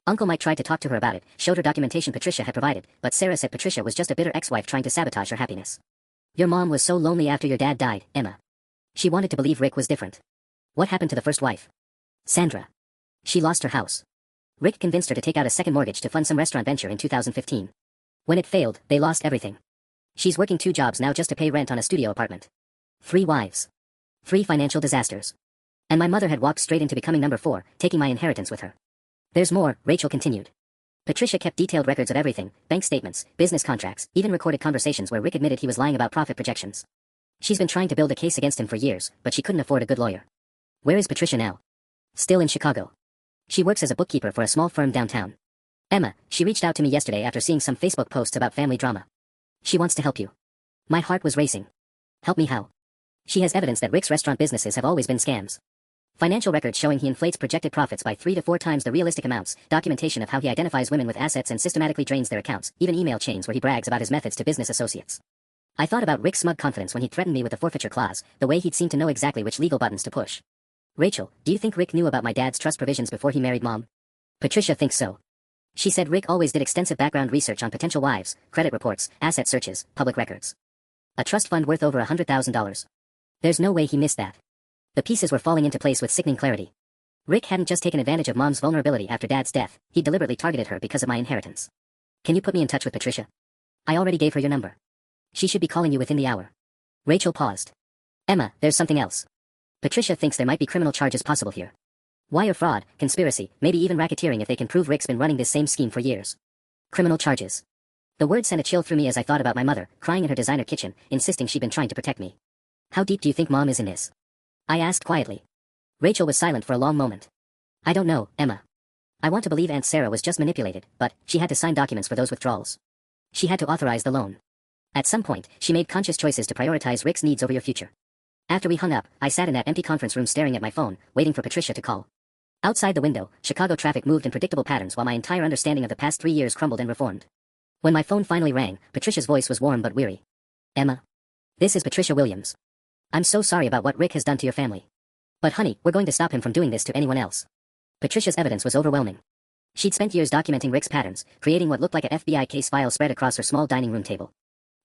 Uncle Mike tried to talk to her about it, showed her documentation Patricia had provided, but Sarah said Patricia was just a bitter ex-wife trying to sabotage her happiness. Your mom was so lonely after your dad died, Emma. She wanted to believe Rick was different. What happened to the first wife? Sandra. She lost her house. Rick convinced her to take out a second mortgage to fund some restaurant venture in 2015. When it failed, they lost everything. She's working 2 jobs now just to pay rent on a studio apartment. 3 wives. 3 financial disasters. And my mother had walked straight into becoming number 4, taking my inheritance with her. There's more," Rachel continued. "Patricia kept detailed records of everything, bank statements, business contracts, even recorded conversations where Rick admitted he was lying about profit projections. She's been trying to build a case against him for years, but she couldn't afford a good lawyer." "Where is Patricia now?" "Still in Chicago. She works as a bookkeeper for a small firm downtown. Emma, she reached out to me yesterday after seeing some Facebook posts about family drama. She wants to help you." My heart was racing. "Help me how?" "She has evidence that Rick's restaurant businesses have always been scams. Financial records showing he inflates projected profits by 3 to 4 times the realistic amounts, documentation of how he identifies women with assets and systematically drains their accounts, even email chains where he brags about his methods to business associates. I thought about Rick's smug confidence when he threatened me with the forfeiture clause, the way he'd seemed to know exactly which legal buttons to push. Rachel, do you think Rick knew about my dad's trust provisions before he married Mom? Patricia thinks so. She said Rick always did extensive background research on potential wives, credit reports, asset searches, public records. A trust fund worth over $100,000. There's no way he missed that. The pieces were falling into place with sickening clarity. Rick hadn't just taken advantage of Mom's vulnerability after Dad's death, he deliberately targeted her because of my inheritance. Can you put me in touch with Patricia? I already gave her your number. She should be calling you within the hour. Rachel paused. Emma, there's something else. Patricia thinks there might be criminal charges possible here. Wire fraud, conspiracy, maybe even racketeering if they can prove Rick's been running this same scheme for years. Criminal charges. The word sent a chill through me as I thought about my mother, crying in her designer kitchen, insisting she'd been trying to protect me. How deep do you think Mom is in this? I asked quietly. Rachel was silent for a long moment. I don't know, Emma. I want to believe Aunt Sarah was just manipulated, but she had to sign documents for those withdrawals. She had to authorize the loan. At some point, she made conscious choices to prioritize Rick's needs over your future. After we hung up, I sat in that empty conference room staring at my phone, waiting for Patricia to call. Outside the window, Chicago traffic moved in predictable patterns while my entire understanding of the past 3 years crumbled and reformed. When my phone finally rang, Patricia's voice was warm but weary. Emma. This is Patricia Williams. I'm so sorry about what Rick has done to your family. But honey, we're going to stop him from doing this to anyone else. Patricia's evidence was overwhelming. She'd spent years documenting Rick's patterns, creating what looked like a FBI case file spread across her small dining room table.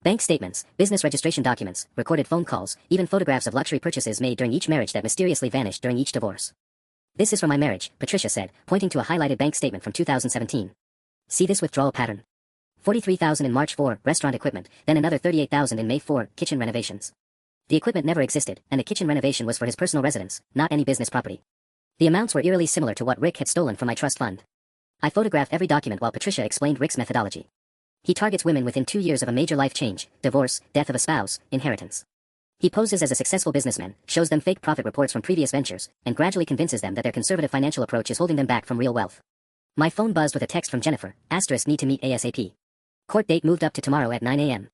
Bank statements, business registration documents, recorded phone calls, even photographs of luxury purchases made during each marriage that mysteriously vanished during each divorce. This is from my marriage, Patricia said, pointing to a highlighted bank statement from 2017. See this withdrawal pattern? $43,000 in March 4, restaurant equipment, then another $38,000 in May 4, kitchen renovations. The equipment never existed, and the kitchen renovation was for his personal residence, not any business property. The amounts were eerily similar to what Rick had stolen from my trust fund. I photographed every document while Patricia explained Rick's methodology. He targets women within 2 years of a major life change, divorce, death of a spouse, inheritance. He poses as a successful businessman, shows them fake profit reports from previous ventures, and gradually convinces them that their conservative financial approach is holding them back from real wealth. My phone buzzed with a text from Jennifer, *, need to meet ASAP. Court date moved up to tomorrow at 9 a.m.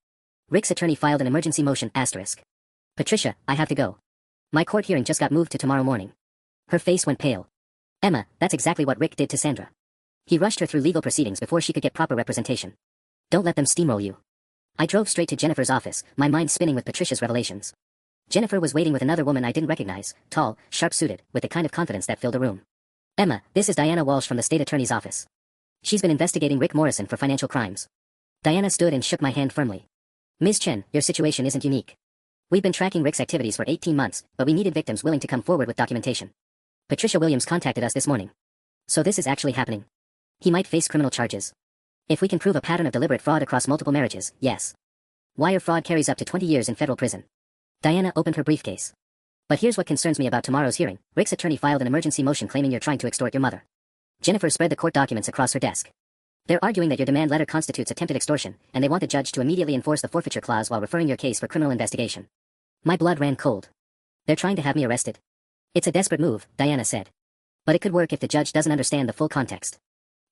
Rick's attorney filed an emergency motion, *. Patricia, I have to go. My court hearing just got moved to tomorrow morning. Her face went pale. Emma, that's exactly what Rick did to Sandra. He rushed her through legal proceedings before she could get proper representation. Don't let them steamroll you. I drove straight to Jennifer's office, my mind spinning with Patricia's revelations. Jennifer was waiting with another woman I didn't recognize, tall, sharp-suited, with the kind of confidence that filled the room. Emma, this is Diana Walsh from the state attorney's office. She's been investigating Rick Morrison for financial crimes. Diana stood and shook my hand firmly. Ms. Chen, your situation isn't unique. We've been tracking Rick's activities for 18 months, but we needed victims willing to come forward with documentation. Patricia Williams contacted us this morning. So this is actually happening. He might face criminal charges. If we can prove a pattern of deliberate fraud across multiple marriages, yes. Wire fraud carries up to 20 years in federal prison. Diana opened her briefcase. But here's what concerns me about tomorrow's hearing. Rick's attorney filed an emergency motion claiming you're trying to extort your mother. Jennifer spread the court documents across her desk. They're arguing that your demand letter constitutes attempted extortion, and they want the judge to immediately enforce the forfeiture clause while referring your case for criminal investigation. My blood ran cold. They're trying to have me arrested. It's a desperate move, Diana said. But it could work if the judge doesn't understand the full context.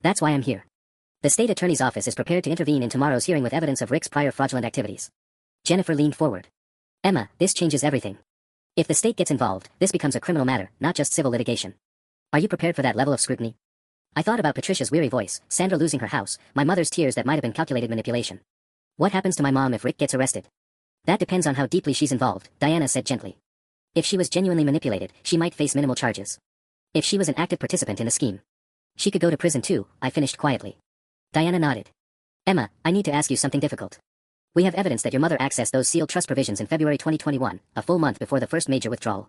That's why I'm here. The state attorney's office is prepared to intervene in tomorrow's hearing with evidence of Rick's prior fraudulent activities. Jennifer leaned forward. Emma, this changes everything. If the state gets involved, this becomes a criminal matter, not just civil litigation. Are you prepared for that level of scrutiny? I thought about Patricia's weary voice, Sandra losing her house, my mother's tears that might have been calculated manipulation. What happens to my mom if Rick gets arrested? That depends on how deeply she's involved, Diana said gently. If she was genuinely manipulated, she might face minimal charges. If she was an active participant in the scheme, she could go to prison too, I finished quietly. Diana nodded. Emma, I need to ask you something difficult. We have evidence that your mother accessed those sealed trust provisions in February 2021, a full month before the first major withdrawal.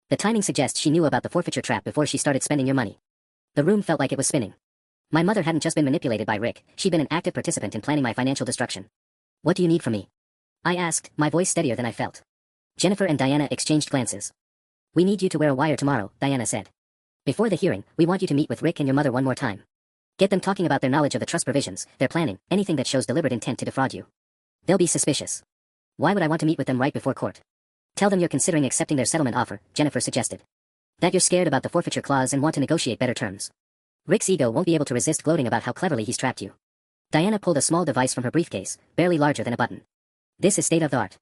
The timing suggests she knew about the forfeiture trap before she started spending your money. The room felt like it was spinning. My mother hadn't just been manipulated by Rick, she'd been an active participant in planning my financial destruction. What do you need from me? I asked, my voice steadier than I felt. Jennifer and Diana exchanged glances. We need you to wear a wire tomorrow, Diana said. Before the hearing, we want you to meet with Rick and your mother one more time. Get them talking about their knowledge of the trust provisions, their planning, anything that shows deliberate intent to defraud you. They'll be suspicious. Why would I want to meet with them right before court? Tell them you're considering accepting their settlement offer, Jennifer suggested. That you're scared about the forfeiture clause and want to negotiate better terms. Rick's ego won't be able to resist gloating about how cleverly he's trapped you. Diana pulled a small device from her briefcase, barely larger than a button. This is state of the art.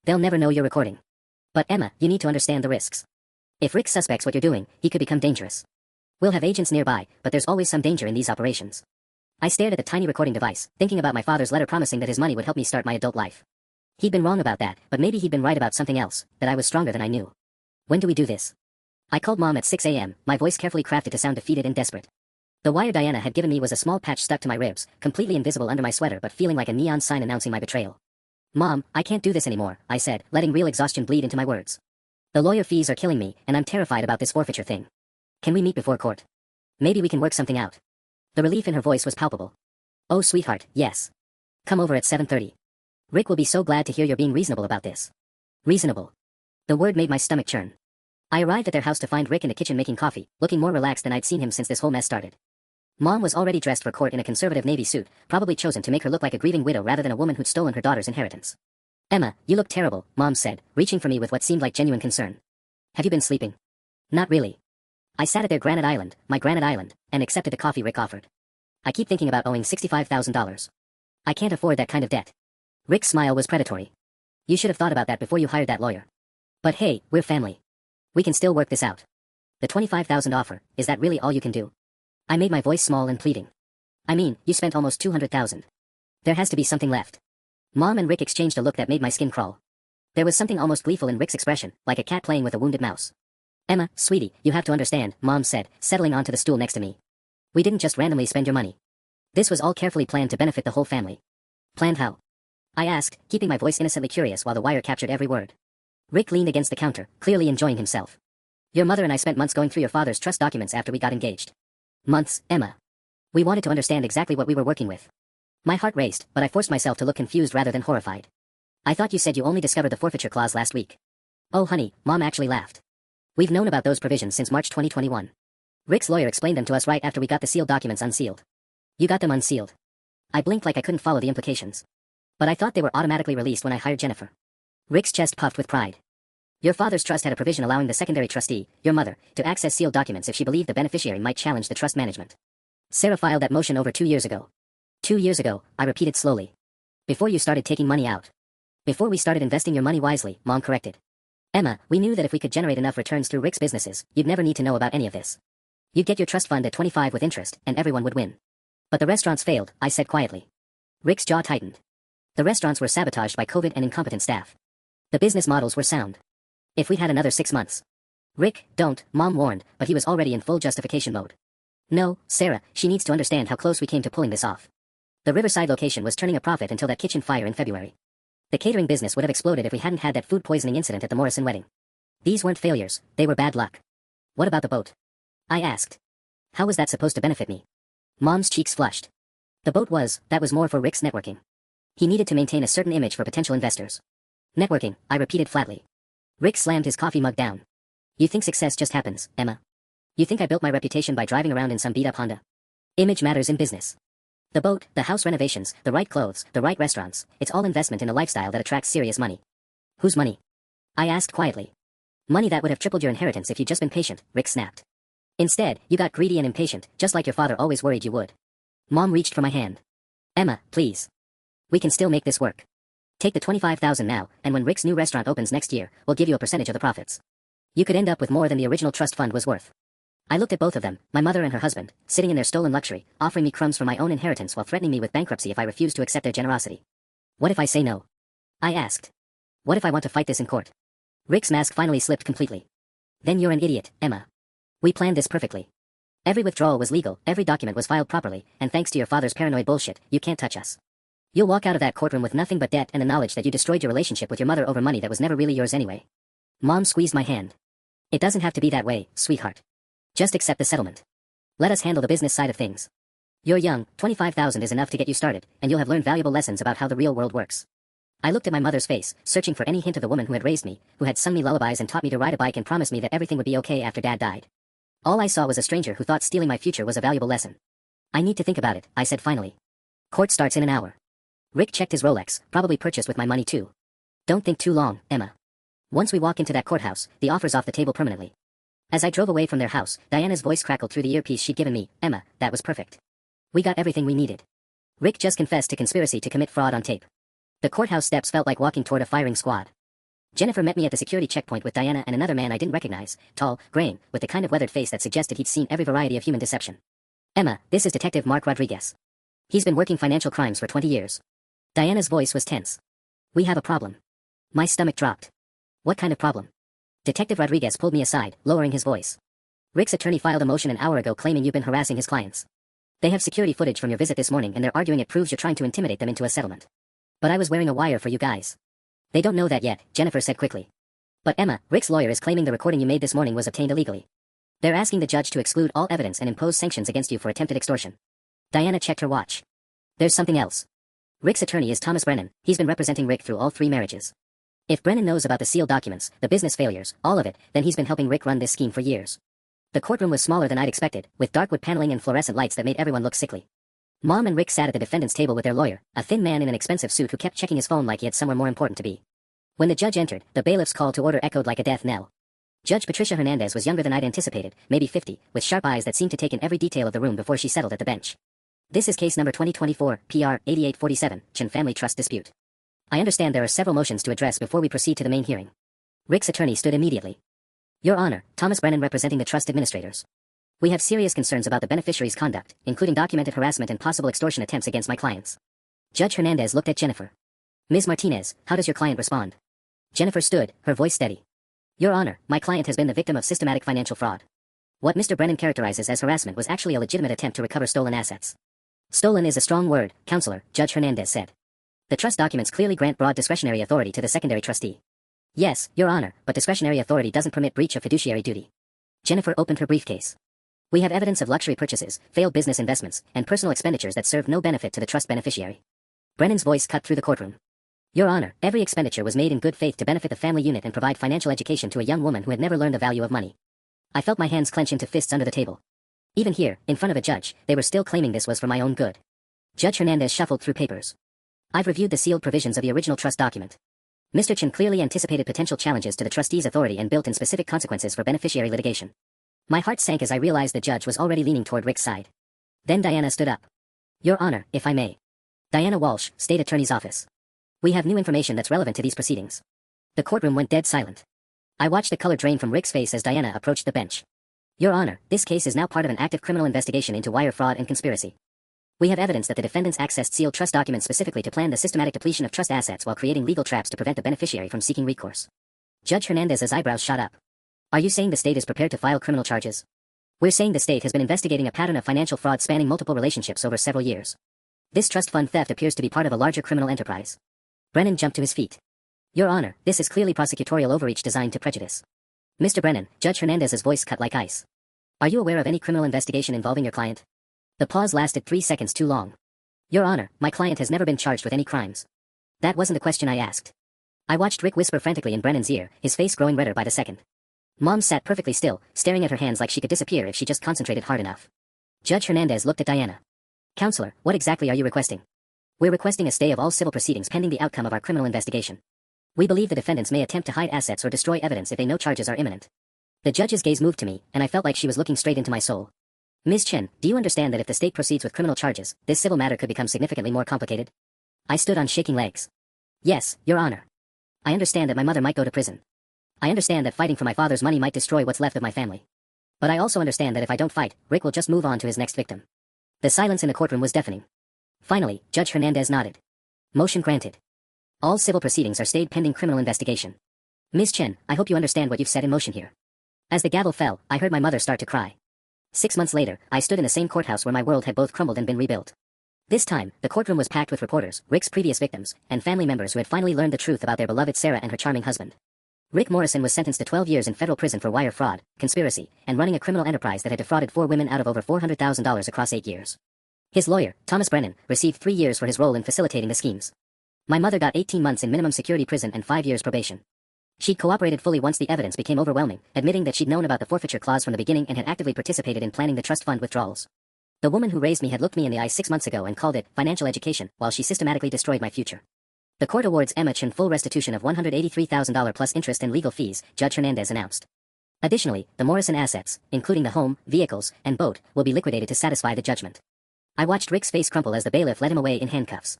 They'll never know you're recording. But Emma, you need to understand the risks. If Rick suspects what you're doing, he could become dangerous. We'll have agents nearby, but there's always some danger in these operations. I stared at the tiny recording device, thinking about my father's letter promising that his money would help me start my adult life. He'd been wrong about that, but maybe he'd been right about something else, that I was stronger than I knew. When do we do this? I called Mom at 6 a.m., my voice carefully crafted to sound defeated and desperate. The wire Diana had given me was a small patch stuck to my ribs, completely invisible under my sweater but feeling like a neon sign announcing my betrayal. Mom, I can't do this anymore, I said, letting real exhaustion bleed into my words. The lawyer fees are killing me, and I'm terrified about this forfeiture thing. Can we meet before court? Maybe we can work something out. The relief in her voice was palpable. Oh sweetheart, yes. Come over at 7:30. Rick will be so glad to hear you're being reasonable about this. Reasonable. The word made my stomach churn. I arrived at their house to find Rick in the kitchen making coffee, looking more relaxed than I'd seen him since this whole mess started. Mom was already dressed for court in a conservative navy suit, probably chosen to make her look like a grieving widow rather than a woman who'd stolen her daughter's inheritance. Emma, you look terrible, Mom said, reaching for me with what seemed like genuine concern. Have you been sleeping? Not really. I sat at their granite island, my granite island, and accepted the coffee Rick offered. I keep thinking about owing $65,000. I can't afford that kind of debt. Rick's smile was predatory. You should have thought about that before you hired that lawyer. But hey, we're family. We can still work this out. The $25,000 offer, is that really all you can do? I made my voice small and pleading. I mean, you spent almost $200,000. There has to be something left. Mom and Rick exchanged a look that made my skin crawl. There was something almost gleeful in Rick's expression, like a cat playing with a wounded mouse. Emma, sweetie, you have to understand, Mom said, settling onto the stool next to me. We didn't just randomly spend your money. This was all carefully planned to benefit the whole family. Planned how? I asked, keeping my voice innocently curious while the wire captured every word. Rick leaned against the counter, clearly enjoying himself. Your mother and I spent months going through your father's trust documents after we got engaged. Months, Emma. We wanted to understand exactly what we were working with. My heart raced, but I forced myself to look confused rather than horrified. I thought you said you only discovered the forfeiture clause last week. Oh honey, Mom actually laughed. We've known about those provisions since March 2021. Rick's lawyer explained them to us right after we got the sealed documents unsealed. You got them unsealed. I blinked like I couldn't follow the implications. But I thought they were automatically released when I hired Jennifer. Rick's chest puffed with pride. Your father's trust had a provision allowing the secondary trustee, your mother, to access sealed documents if she believed the beneficiary might challenge the trust management. Sarah filed that motion over 2 years ago. 2 years ago, I repeated slowly. Before you started taking money out. Before we started investing your money wisely, Mom corrected. Emma, we knew that if we could generate enough returns through Rick's businesses, you'd never need to know about any of this. You'd get your trust fund at 25 with interest, and everyone would win. But the restaurants failed, I said quietly. Rick's jaw tightened. The restaurants were sabotaged by COVID and incompetent staff. The business models were sound. If we had another 6 months. Rick, don't, Mom warned, but he was already in full justification mode. No, Sarah, she needs to understand how close we came to pulling this off. The Riverside location was turning a profit until that kitchen fire in February. The catering business would have exploded if we hadn't had that food poisoning incident at the Morrison wedding. These weren't failures, they were bad luck. What about the boat? I asked. How was that supposed to benefit me? Mom's cheeks flushed. The boat that was more for Rick's networking. He needed to maintain a certain image for potential investors. Networking, I repeated flatly. Rick slammed his coffee mug down. You think success just happens, Emma? You think I built my reputation by driving around in some beat-up Honda? Image matters in business. The boat, the house renovations, the right clothes, the right restaurants, it's all investment in a lifestyle that attracts serious money. Whose money? I asked quietly. Money that would have tripled your inheritance if you'd just been patient, Rick snapped. Instead, you got greedy and impatient, just like your father always worried you would. Mom reached for my hand. Emma, please. We can still make this work. Take the $25,000 now, and when Rick's new restaurant opens next year, we'll give you a percentage of the profits. You could end up with more than the original trust fund was worth. I looked at both of them, my mother and her husband, sitting in their stolen luxury, offering me crumbs from my own inheritance while threatening me with bankruptcy if I refused to accept their generosity. What if I say no? I asked. What if I want to fight this in court? Rick's mask finally slipped completely. Then you're an idiot, Emma. We planned this perfectly. Every withdrawal was legal, every document was filed properly, and thanks to your father's paranoid bullshit, you can't touch us. You'll walk out of that courtroom with nothing but debt and the knowledge that you destroyed your relationship with your mother over money that was never really yours anyway. Mom squeezed my hand. It doesn't have to be that way, sweetheart. Just accept the settlement. Let us handle the business side of things. You're young, $25,000 is enough to get you started, and you'll have learned valuable lessons about how the real world works. I looked at my mother's face, searching for any hint of the woman who had raised me, who had sung me lullabies and taught me to ride a bike and promised me that everything would be okay after Dad died. All I saw was a stranger who thought stealing my future was a valuable lesson. I need to think about it, I said finally. Court starts in an hour. Rick checked his Rolex, probably purchased with my money too. Don't think too long, Emma. Once we walk into that courthouse, the offer's off the table permanently. As I drove away from their house, Diana's voice crackled through the earpiece she'd given me. Emma, that was perfect. We got everything we needed. Rick just confessed to conspiracy to commit fraud on tape. The courthouse steps felt like walking toward a firing squad. Jennifer met me at the security checkpoint with Diana and another man I didn't recognize, tall, graying, with the kind of weathered face that suggested he'd seen every variety of human deception. Emma, this is Detective Mark Rodriguez. He's been working financial crimes for 20 years. Diana's voice was tense. We have a problem. My stomach dropped. What kind of problem? Detective Rodriguez pulled me aside, lowering his voice. Rick's attorney filed a motion an hour ago claiming you've been harassing his clients. They have security footage from your visit this morning and they're arguing it proves you're trying to intimidate them into a settlement. But I was wearing a wire for you guys. They don't know that yet, Jennifer said quickly. But Emma, Rick's lawyer is claiming the recording you made this morning was obtained illegally. They're asking the judge to exclude all evidence and impose sanctions against you for attempted extortion. Diana checked her watch. There's something else. Rick's attorney is Thomas Brennan. He's been representing Rick through all 3 marriages. If Brennan knows about the sealed documents, the business failures, all of it, then he's been helping Rick run this scheme for years. The courtroom was smaller than I'd expected, with dark wood paneling and fluorescent lights that made everyone look sickly. Mom and Rick sat at the defendant's table with their lawyer, a thin man in an expensive suit who kept checking his phone like he had somewhere more important to be. When the judge entered, the bailiff's call to order echoed like a death knell. Judge Patricia Hernandez was younger than I'd anticipated, maybe 50, with sharp eyes that seemed to take in every detail of the room before she settled at the bench. This is case number 2024, PR 8847, Chen Family Trust Dispute. I understand there are several motions to address before we proceed to the main hearing. Rick's attorney stood immediately. Your Honor, Thomas Brennan representing the trust administrators. We have serious concerns about the beneficiary's conduct, including documented harassment and possible extortion attempts against my clients. Judge Hernandez looked at Jennifer. Ms. Martinez, how does your client respond? Jennifer stood, her voice steady. Your Honor, my client has been the victim of systematic financial fraud. What Mr. Brennan characterizes as harassment was actually a legitimate attempt to recover stolen assets. Stolen is a strong word, Counselor, Judge Hernandez said. The trust documents clearly grant broad discretionary authority to the secondary trustee. Yes, Your Honor, but discretionary authority doesn't permit breach of fiduciary duty. Jennifer opened her briefcase. We have evidence of luxury purchases, failed business investments, and personal expenditures that serve no benefit to the trust beneficiary. Brennan's voice cut through the courtroom. Your Honor, every expenditure was made in good faith to benefit the family unit and provide financial education to a young woman who had never learned the value of money. I felt my hands clench into fists under the table. Even here, in front of a judge, they were still claiming this was for my own good. Judge Hernandez shuffled through papers. I've reviewed the sealed provisions of the original trust document. Mr. Chen clearly anticipated potential challenges to the trustee's authority and built in specific consequences for beneficiary litigation. My heart sank as I realized the judge was already leaning toward Rick's side. Then Diana stood up. Your Honor, if I may. Diana Walsh, State Attorney's Office. We have new information that's relevant to these proceedings. The courtroom went dead silent. I watched the color drain from Rick's face as Diana approached the bench. Your Honor, this case is now part of an active criminal investigation into wire fraud and conspiracy. We have evidence that the defendants accessed sealed trust documents specifically to plan the systematic depletion of trust assets while creating legal traps to prevent the beneficiary from seeking recourse. Judge Hernandez's eyebrows shot up. Are you saying the state is prepared to file criminal charges? We're saying the state has been investigating a pattern of financial fraud spanning multiple relationships over several years. This trust fund theft appears to be part of a larger criminal enterprise. Brennan jumped to his feet. Your Honor, this is clearly prosecutorial overreach designed to prejudice. Mr. Brennan, Judge Hernandez's voice cut like ice. Are you aware of any criminal investigation involving your client? The pause lasted 3 seconds too long. Your Honor, my client has never been charged with any crimes. That wasn't the question I asked. I watched Rick whisper frantically in Brennan's ear, his face growing redder by the second. Mom sat perfectly still, staring at her hands like she could disappear if she just concentrated hard enough. Judge Hernandez looked at Diana. Counselor, what exactly are you requesting? We're requesting a stay of all civil proceedings pending the outcome of our criminal investigation. We believe the defendants may attempt to hide assets or destroy evidence if they know charges are imminent. The judge's gaze moved to me, and I felt like she was looking straight into my soul. Ms. Chen, do you understand that if the state proceeds with criminal charges, this civil matter could become significantly more complicated? I stood on shaking legs. Yes, Your Honor. I understand that my mother might go to prison. I understand that fighting for my father's money might destroy what's left of my family. But I also understand that if I don't fight, Rick will just move on to his next victim. The silence in the courtroom was deafening. Finally, Judge Hernandez nodded. Motion granted. All civil proceedings are stayed pending criminal investigation. Ms. Chen, I hope you understand what you've set in motion here. As the gavel fell, I heard my mother start to cry. 6 months later, I stood in the same courthouse where my world had both crumbled and been rebuilt. This time, the courtroom was packed with reporters, Rick's previous victims, and family members who had finally learned the truth about their beloved Sarah and her charming husband. Rick Morrison was sentenced to 12 years in federal prison for wire fraud, conspiracy, and running a criminal enterprise that had defrauded 4 women out of over $400,000 across 8 years. His lawyer, Thomas Brennan, received 3 years for his role in facilitating the schemes. My mother got 18 months in minimum security prison and 5 years probation. She'd cooperated fully once the evidence became overwhelming, admitting that she'd known about the forfeiture clause from the beginning and had actively participated in planning the trust fund withdrawals. The woman who raised me had looked me in the eye 6 months ago and called it financial education, while she systematically destroyed my future. The court awards Emma Chen full restitution of $183,000 plus interest and legal fees, Judge Hernandez announced. Additionally, the Morrison assets, including the home, vehicles, and boat, will be liquidated to satisfy the judgment. I watched Rick's face crumple as the bailiff led him away in handcuffs.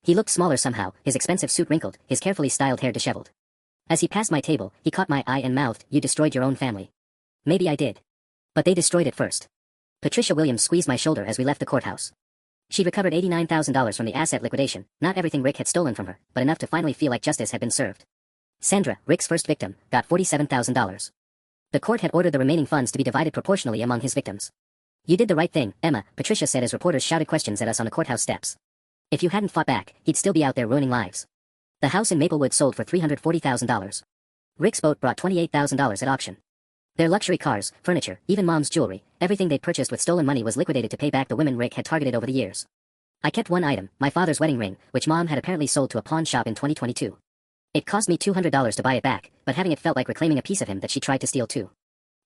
He looked smaller somehow, his expensive suit wrinkled, his carefully styled hair disheveled. As he passed my table, he caught my eye and mouthed, "You destroyed your own family." Maybe I did. But they destroyed it first. Patricia Williams squeezed my shoulder as we left the courthouse. She'd recovered $89,000 from the asset liquidation, not everything Rick had stolen from her, but enough to finally feel like justice had been served. Sandra, Rick's first victim, got $47,000. The court had ordered the remaining funds to be divided proportionally among his victims. "You did the right thing, Emma," Patricia said as reporters shouted questions at us on the courthouse steps. "If you hadn't fought back, he'd still be out there ruining lives." The house in Maplewood sold for $340,000. Rick's boat brought $28,000 at auction. Their luxury cars, furniture, even Mom's jewelry, everything they'd purchased with stolen money was liquidated to pay back the women Rick had targeted over the years. I kept one item, my father's wedding ring, which Mom had apparently sold to a pawn shop in 2022. It cost me $200 to buy it back, but having it felt like reclaiming a piece of him that she tried to steal too.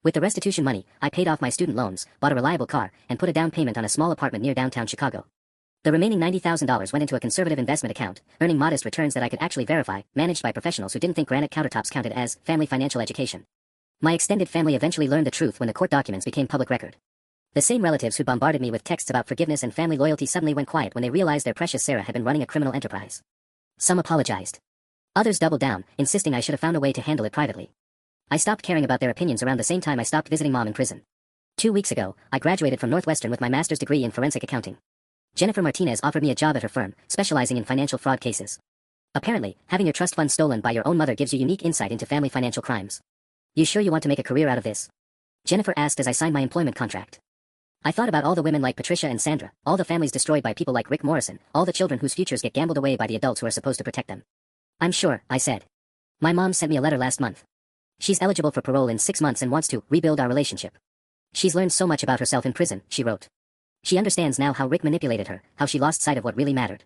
With the restitution money, I paid off my student loans, bought a reliable car, and put a down payment on a small apartment near downtown Chicago. The remaining $90,000 went into a conservative investment account, earning modest returns that I could actually verify, managed by professionals who didn't think granite countertops counted as family financial education. My extended family eventually learned the truth when the court documents became public record. The same relatives who bombarded me with texts about forgiveness and family loyalty suddenly went quiet when they realized their precious Sarah had been running a criminal enterprise. Some apologized. Others doubled down, insisting I should have found a way to handle it privately. I stopped caring about their opinions around the same time I stopped visiting Mom in prison. 2 weeks ago, I graduated from Northwestern with my master's degree in forensic accounting. Jennifer Martinez offered me a job at her firm, specializing in financial fraud cases. Apparently, having your trust fund stolen by your own mother gives you unique insight into family financial crimes. "You sure you want to make a career out of this?" Jennifer asked as I signed my employment contract. I thought about all the women like Patricia and Sandra, all the families destroyed by people like Rick Morrison, all the children whose futures get gambled away by the adults who are supposed to protect them. "I'm sure," I said. "My mom sent me a letter last month. She's eligible for parole in 6 months and wants to rebuild our relationship. She's learned so much about herself in prison," she wrote. "She understands now how Rick manipulated her, how she lost sight of what really mattered."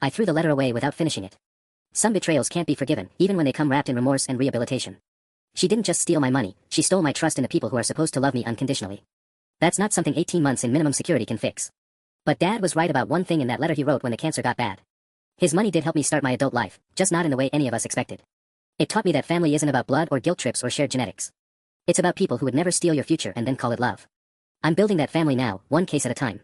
I threw the letter away without finishing it. Some betrayals can't be forgiven, even when they come wrapped in remorse and rehabilitation. She didn't just steal my money, she stole my trust in the people who are supposed to love me unconditionally. That's not something 18 months in minimum security can fix. But Dad was right about one thing in that letter he wrote when the cancer got bad. His money did help me start my adult life, just not in the way any of us expected. It taught me that family isn't about blood or guilt trips or shared genetics. It's about people who would never steal your future and then call it love. I'm building that family now, one case at a time.